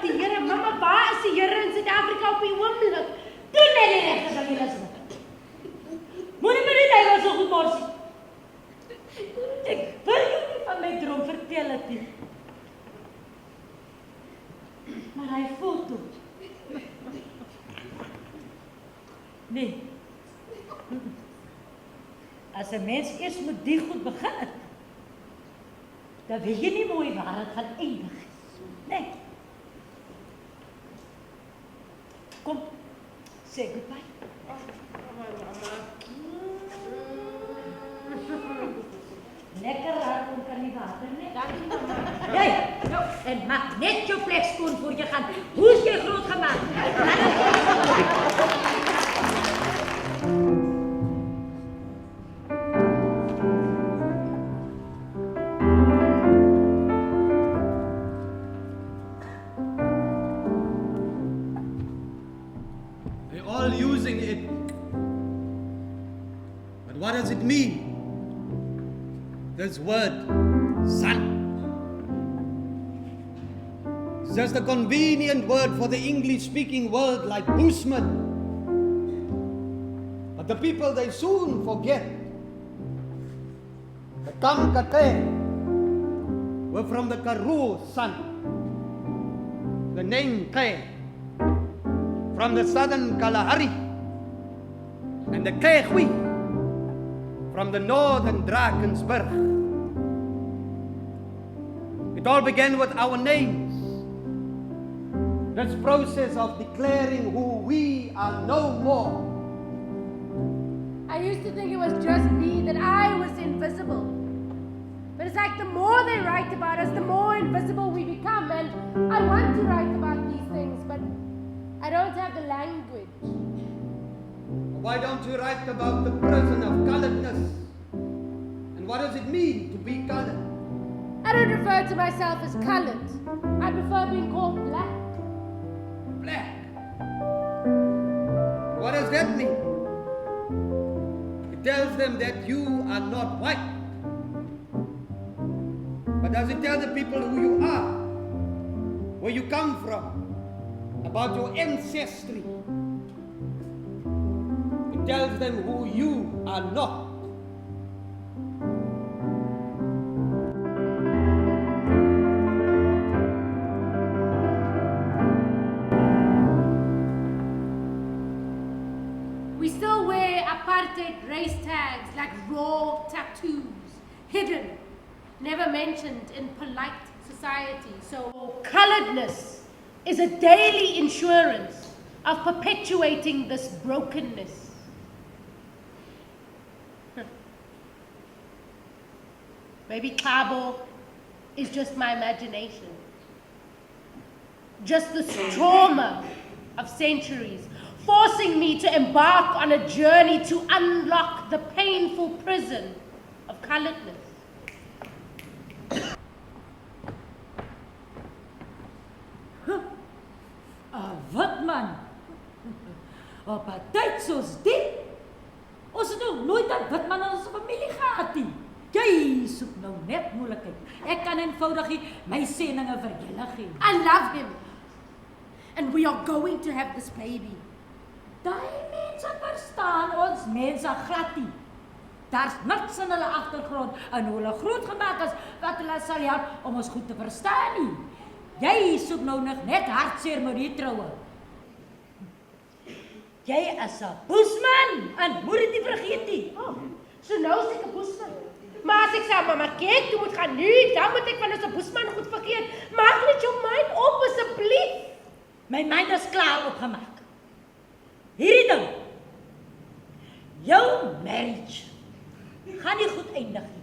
Die Here, Mama, waar is die Here in Suid-Afrika op die oomblik? Doen net die regte ding, Elizabeth. Moenie my net hy so goed morsie. Ek wil jou nie van my droom vertel het nie. Maar hy foto. Nee. As 'n mens eers met die goed begin het, dan weet jy nie mooi waar het gaan eindig. Nee. Kom, say goodbye. Lekker hard om kan die water, nee? Dankie, Mama. Jy, en maak net jou plek skoon voor jy gaan. Hoe is jy groot gemaakt? They're all using it. But what does it mean? This word, son. It's just a convenient word for the English-speaking world like Bushman. But the people, they soon forget. The Kumm were from the Karoo son. The name Kay from the southern Kalahari. And the Kegwi from the northern Drakensberg. It all began with our names. This process of declaring who we are no more. I used to think it was just me, that I was invisible. But it's like the more they write about us, the more invisible we become. And I want to write about these things, but I don't have the language. Why don't you write about the prison of coloredness? And what does it mean to be colored? I don't refer to myself as colored. I prefer being called black. Black. What does that mean? It tells them that you are not white. But does it tell the people who you are? Where you come from? About your ancestry? It tells them who you are not. We still wear apartheid race tags like raw tattoos, hidden, never mentioned in polite society. So coloredness is a daily insurance of perpetuating this brokenness. Maybe Kabbo is just my imagination. Just this trauma of centuries, forcing me to embark on a journey to unlock the painful prison of coloredness. Wat man? Op 'n tyd soos dit? Ons het nou nooit 'n wit man in ons familie gehad nie. Jy soek nou net moeilikheid. Ek kan eenvoudig nie my sendinge vir julle gee. I love him. And we are going to have this baby. Daai mens Mense verstaan ons mense glad nie. Daar's niks in hulle agtergrond en hoe hulle groot gemaak is wat hulle sal help om ons goed te verstaan nie. Jy soek nou nog net hartseer met die troue. Jy is 'n Bushman en moet dit nie vergeet nie. Oh, so nou is ek 'n Bushman. Maar as ek sê, mama, kyk, jy moet gaan nu, dan moet ek van ons 'n Bushman goed vergeet. Maak net jou mind op, asseblief. My mind is klaar opgemaak. Hierdie ding. Jou marriage gaan nie goed eindig nie.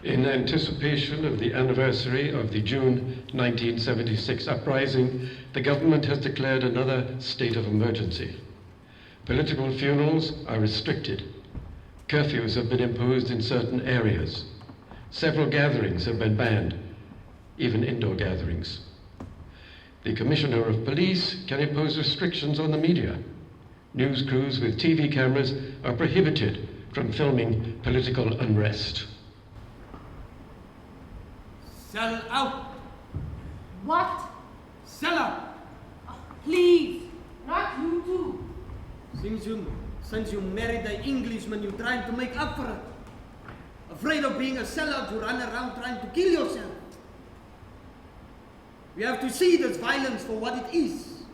In anticipation of the anniversary of the June 1976 uprising, the government has declared another state of emergency. Political funerals are restricted. Curfews have been imposed in certain areas. Several gatherings have been banned, even indoor gatherings. The Commissioner of Police can impose restrictions on the media. News crews with TV cameras are prohibited from filming political unrest. Sell out. What? Sell out. Please, not you too. Since you married the Englishman, you're trying to make up for it. Afraid of being a sellout, you run around trying to kill yourself. We have to see this violence for what it is.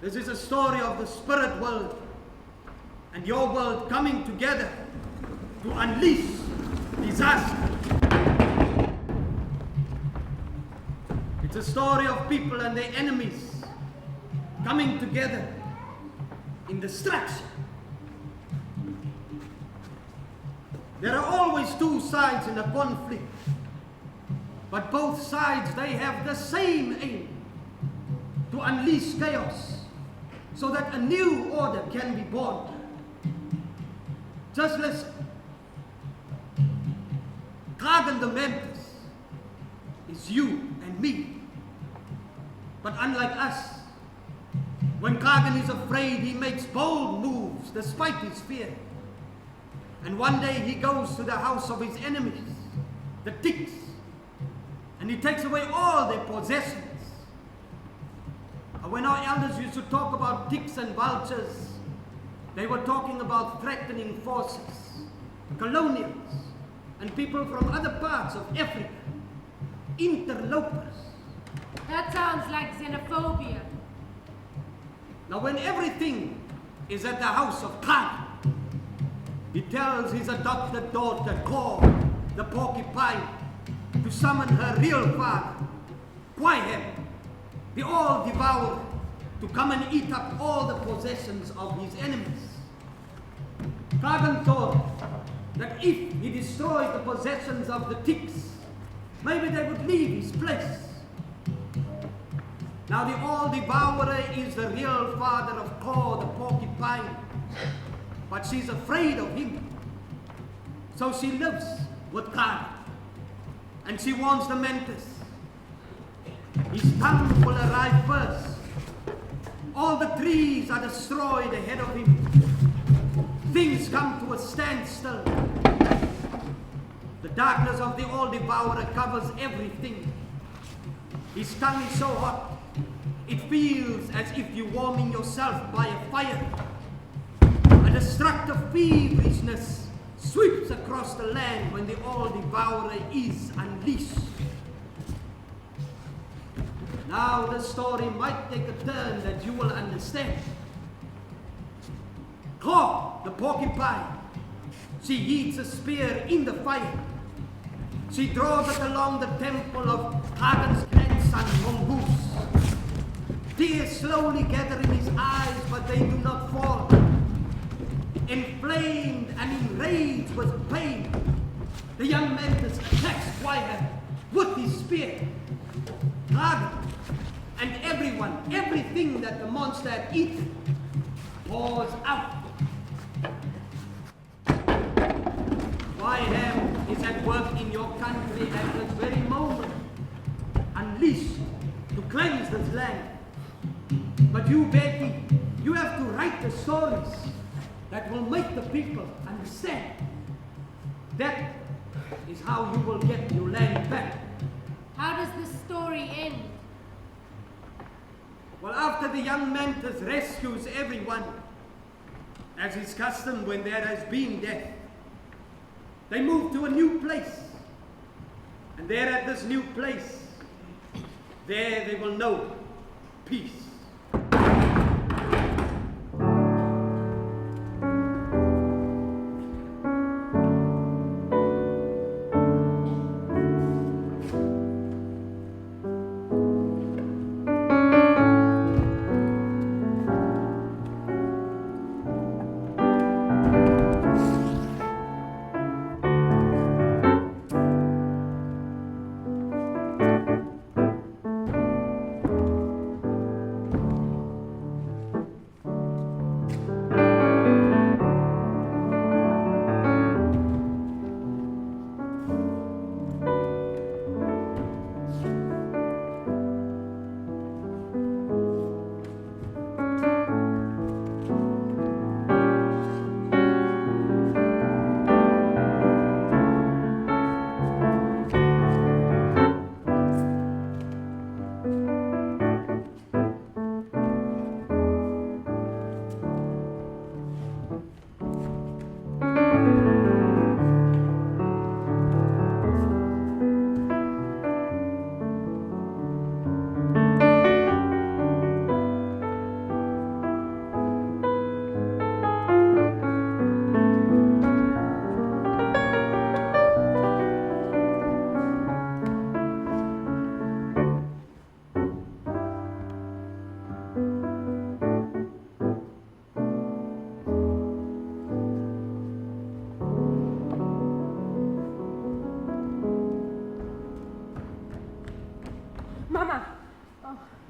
This is a story of the spirit world and your world coming together to unleash disaster. It's a story of people and their enemies coming together in destruction. There are always two sides in a conflict, but both sides, they have the same aim, to unleash chaos so that a new order can be born. Just listen. Kagan the Mantis is you and me. But unlike us, when Kagan is afraid, he makes bold moves despite his fear. And one day he goes to the house of his enemies, the Ticks, and he takes away all their possessions. And when our elders used to talk about ticks and vultures, they were talking about threatening forces, colonials, and people from other parts of Africa, interlopers. That sounds like xenophobia. Now when everything is at the house of Kagan, he tells his adopted daughter, Cor, the porcupine, to summon her real father, Wilhelm, the all-devourer, to come and eat up all the possessions of his enemies. Kagan thought that if he destroyed the possessions of the Ticks, maybe they would leave his place. Now the all-devourer is the real father of Cor, the porcupine, but she's afraid of him. So she lives with Kagan, and she warns the Mantis. His tongue will arrive first. All the trees are destroyed ahead of him. Things come to a standstill. The darkness of the all-devourer covers everything. His tongue is so hot, it feels as if you're warming yourself by a fire. A destructive feverishness sweeps across the land when the all-devourer is unleashed. Now the story might take a turn that you will understand. Cor, the porcupine, she heats a spear in the fire. She draws it along the temple of Kagan's grandson, Mongoose. Tears slowly gather in his eyes, but they do not fall. Inflamed and enraged with pain, the young Mantis attacks Wilhelm with his spear. Kagan and everyone, everything that the monster had eaten, pours out. Wilhelm is at work But you, Betjie, you have to write the stories that will make the people understand. That is how you will get your land back. How does the story end? Well, after the young mantis rescues everyone, as is custom when there has been death, they move to a new place. And there at this new place, there they will know peace.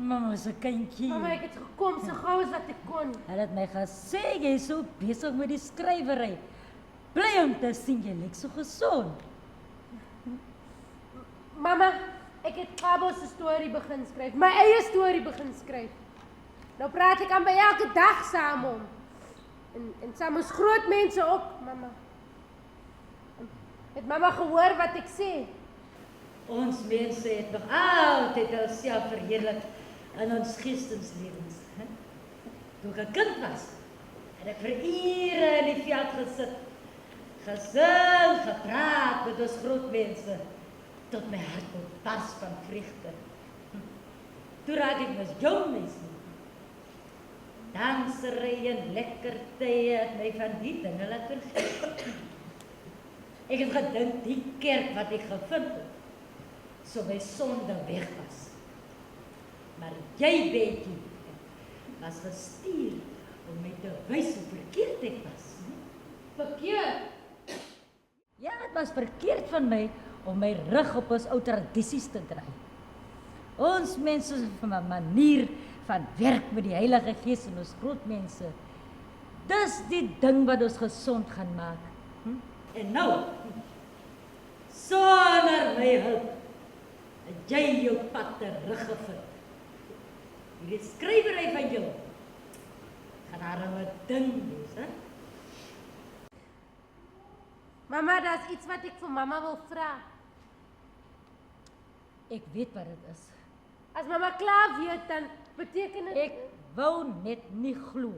Mama is 'n kindjie. Mama, ek het gekom so gou as wat ek kon. Hulle het my gesê jy is so besig met die skrywery. Bly om te sien jy lyk so gesond. Mama, ek het Kabbo se storie begin skryf. My eie storie begin skryf. Nou praat ek aan by elke dag saam om. En saam ons groot mense ook, mama. Het mama gehoor wat ek sê? Ons mense het nog altyd hulself verheerlik in ons geesteslewens. Toe ek 'n kind was, het ek vir ure in die veld gesit, gesing, gepraat met ons groot mense, tot my hart kon bars van vreugde. Toe raak ek mos jong mense. Dansery en lekker tye het my van die dinge laat vergeet. Ek het gedink die kerk wat ek gevind het, so my sonde weg was. Maar jy, Betjie, was gestuur om my te wys hoe verkeerd ek was. Verkeerd? Ja, het was verkeerd van my om my rug op ons ou tradisies te draai. Ons mense van 'n manier van werk met die Heilige Gees en ons groot mense. Dis die ding wat ons gesond gaan maak. En nou, sonder my hulp, het jy jou pad teruggevind. Hierdie skrywery van jou gaan haar 'n ding wees, hè? Mama, daar's iets wat ek vir mama wil vra. Ek weet wat dit is. As mama klaar weet, dan beteken dit... Ek wou net nie glo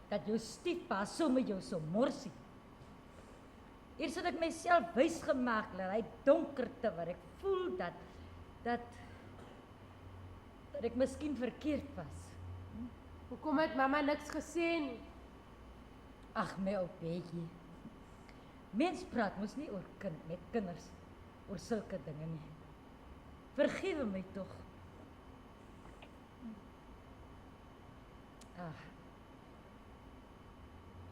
dat jou stiefpa so met jou so morsie. Eers het ek myself wys gemaak dat hy donkerte wat ek voel dat ek miskien verkeerd was. Hoekom het mama niks gesê nie? Ag my ou Betjie. Mens praat mos nie oor met kinders oor sulke dinge nie. Vergewe my tog.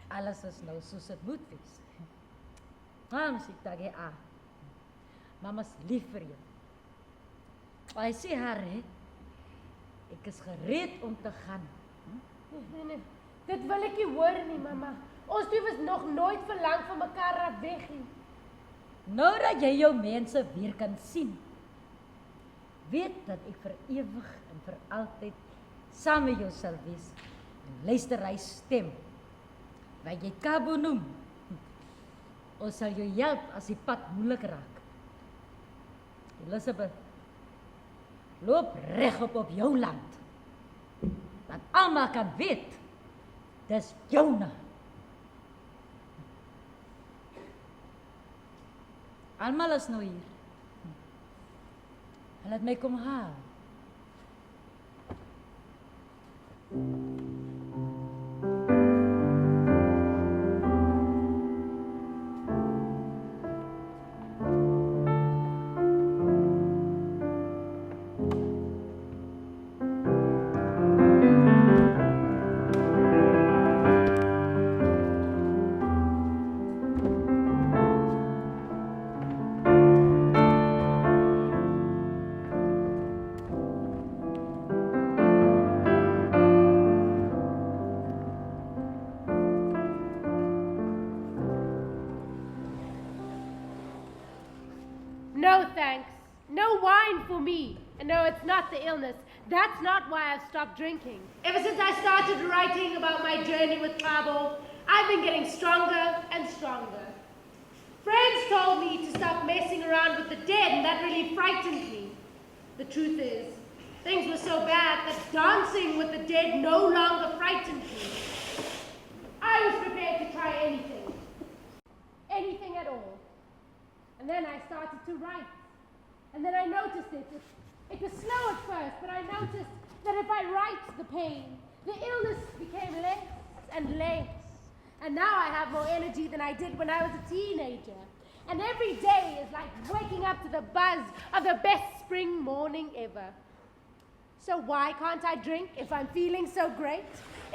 Alles is nou soos dit moet wees. Mama sê dat jy mama's lief vir jou. Hy sê haar, ek is gereed om te gaan. Nee, dit wil ek nie hoor nie, mama. Ons twee was nog nooit verlang van mekaar af weg nie. Nou dat jy jou mense weer kan sien, weet dat ek vir ewig en vir altyd saam met jou servies en luister hy stem. Wat jy Kabbo noem. Ons sal jou help as die pad moeilik raak. Elizabeth, loop regop op jou land. Dat almal kan weet, dis joune. Almal is nou hier. Hulle het my kom haal. No thanks. No wine for me. And no, it's not the illness. That's not why I've stopped drinking. Ever since I started writing about my journey with Kabbo, I've been getting stronger and stronger. Friends told me to stop messing around with the dead, and that really frightened me. The truth is, things were so bad that dancing with the dead no longer frightened me. I was prepared to try anything. Anything at all. And then I started to write. And then I noticed it. It was slow at first, but I noticed that if I write the pain, the illness became less and less. And now I have more energy than I did when I was a teenager. And every day is like waking up to the buzz of the best spring morning ever. So why can't I drink if I'm feeling so great?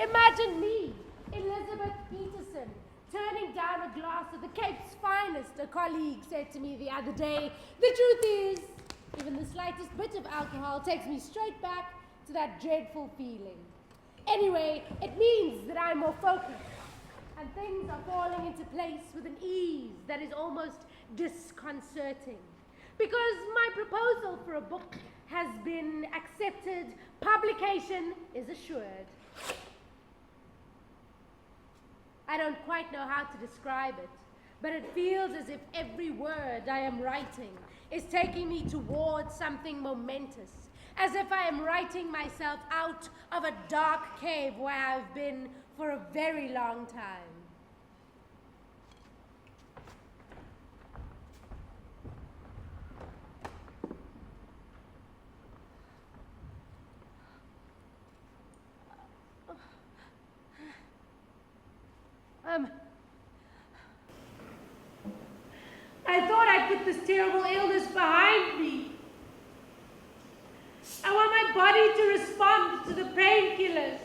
Imagine me, Elizabeth Peterson, turning down a glass of the Cape's finest, a colleague said to me the other day. The truth is, even the slightest bit of alcohol takes me straight back to that dreadful feeling. Anyway, it means that I'm more focused, and things are falling into place with an ease that is almost disconcerting. Because my proposal for a book has been accepted, publication is assured. I don't quite know how to describe it, but it feels as if every word I am writing is taking me towards something momentous, as if I am writing myself out of a dark cave where I've been for a very long time. I thought I put this terrible illness behind me. I want my body to respond to the painkillers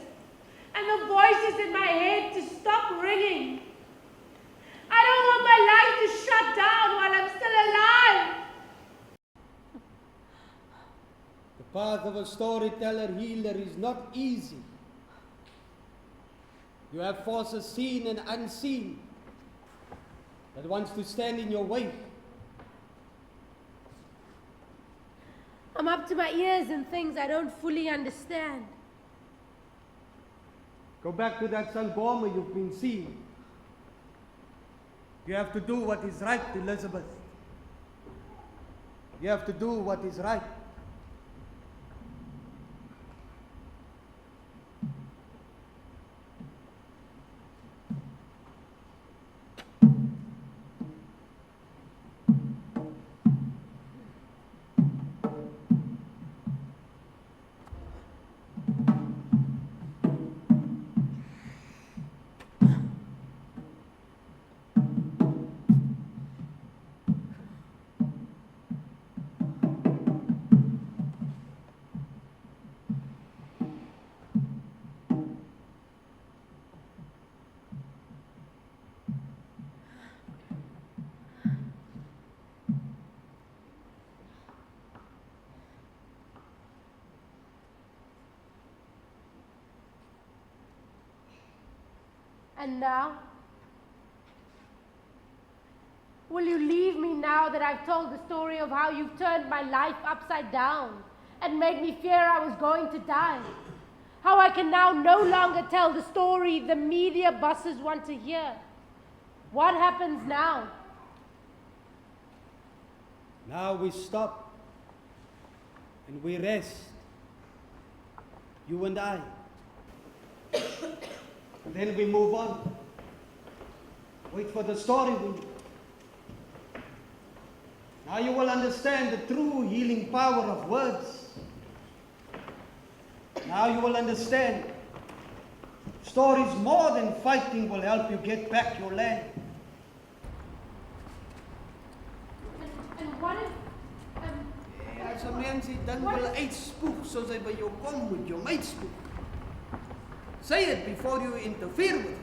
and the voices in my head to stop ringing. I don't want my life to shut down while I'm still alive. The path of a storyteller healer is not easy. You have forces seen and unseen that wants to stand in your way. I'm up to my ears in things I don't fully understand. Go back to that Sangoma you've been seeing. You have to do what is right, Elizabeth. You have to do what is right. And now? Will you leave me now that I've told the story of how you've turned my life upside down and made me fear I was going to die? How I can now no longer tell the story the media bosses want to hear. What happens now? Now we stop and we rest. You and I. Then we move on. Wait for the story wind. Now you will understand the true healing power of words. Now you will understand stories more than fighting will help you get back your land. And what if... As 'n mens die ding wil uitspoeg soos hy by jou kom, moet jy hom uitspoeg. Say it before you interfere with it.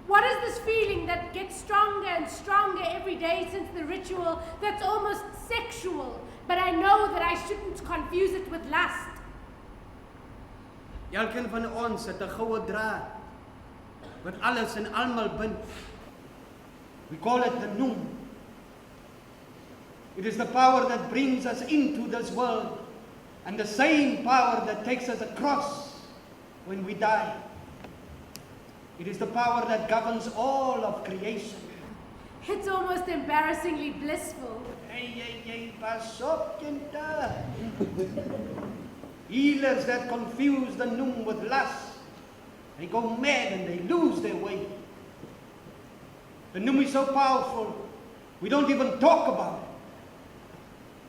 What is this feeling that gets stronger and stronger every day since the ritual that's almost sexual, but I know that I shouldn't confuse it with lust? Elkeen van ons het 'n goue draad wat alles en almal bind. We call it the Noem. It is the power that brings us into this world and the same power that takes us across when we die. It is the power that governs all of creation. It's almost embarrassingly blissful. Hey, pas op, kinda. Healers that confuse the Noem with lust, they go mad and they lose their way. The Noem is so powerful, we don't even talk about it.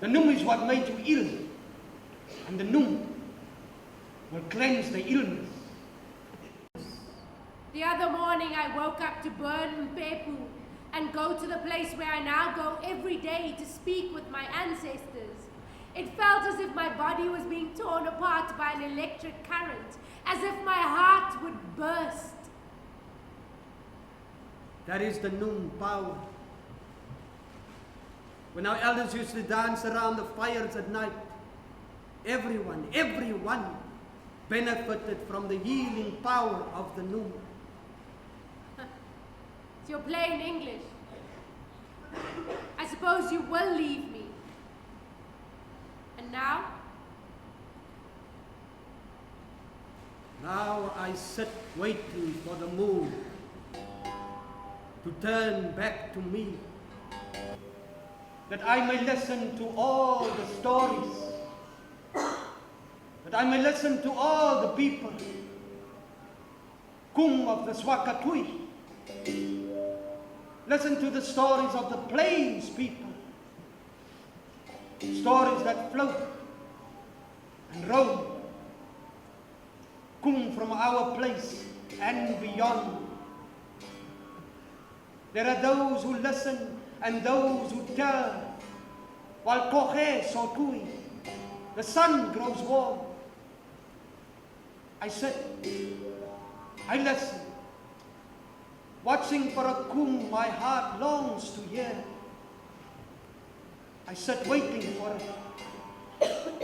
The Noem is what made you ill, and the Noem will cleanse the illness. The other morning I woke up to burn Mpepu and go to the place where I now go every day to speak with my ancestors. It felt as if my body was being torn apart by an electric current, as if my heart would burst. That is the Noem power. When our elders used to dance around the fires at night, everyone benefited from the healing power of the Noem. It's your plain English. I suppose you will leave me. And now? Now I sit waiting for the moon to turn back to me, that I may listen to all the stories, that I may listen to all the people. Kumm of the Swakatui. Listen to the stories of the plains people, stories that float and roam. Kumm from our place and beyond. There are those who listen and those who tell, while Kohe Sotui, the sun grows warm. I sit, I listen, watching for a Kumm my heart longs to hear. I sit waiting for it,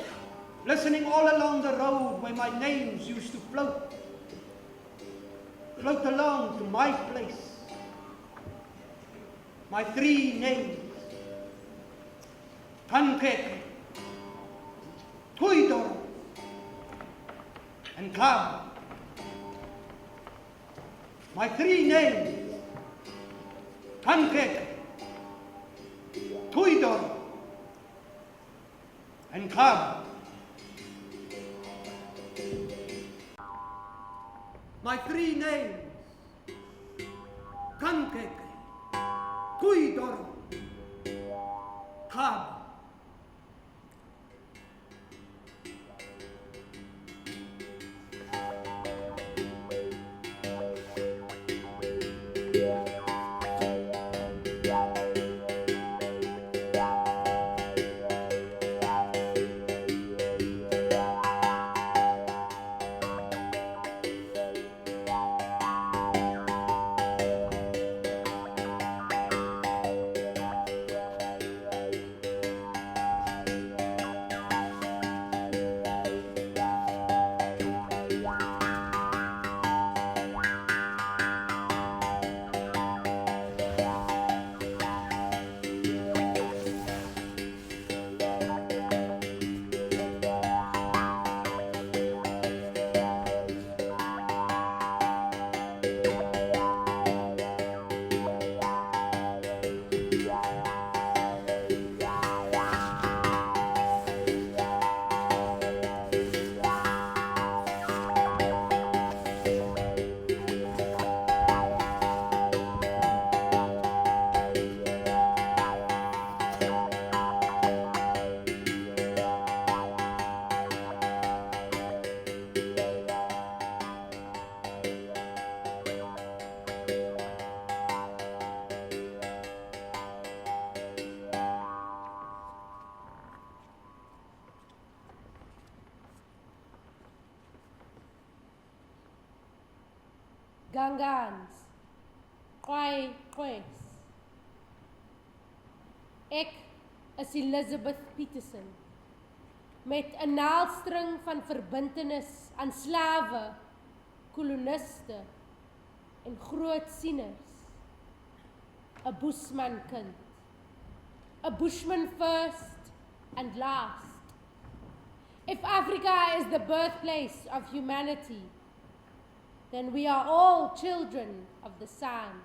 listening all along the road where my names used to float along to my place. My three names, Kankeke, Uhi-ddorro, and Kabbo. My three names, Kankeke, Uhi-ddorro, and Kabbo. My three names, Kankeke, Uhi-ddorro, Kabbo. Mangans, Kwai Kwes. Ek is Elizabeth Peterson, met 'n naaldstring van verbintenis aan slawe, koloniste en groot sieners. 'n Bushman kind. 'n Bushman first and last. If Africa is the birthplace of humanity, then we are all children of the sun.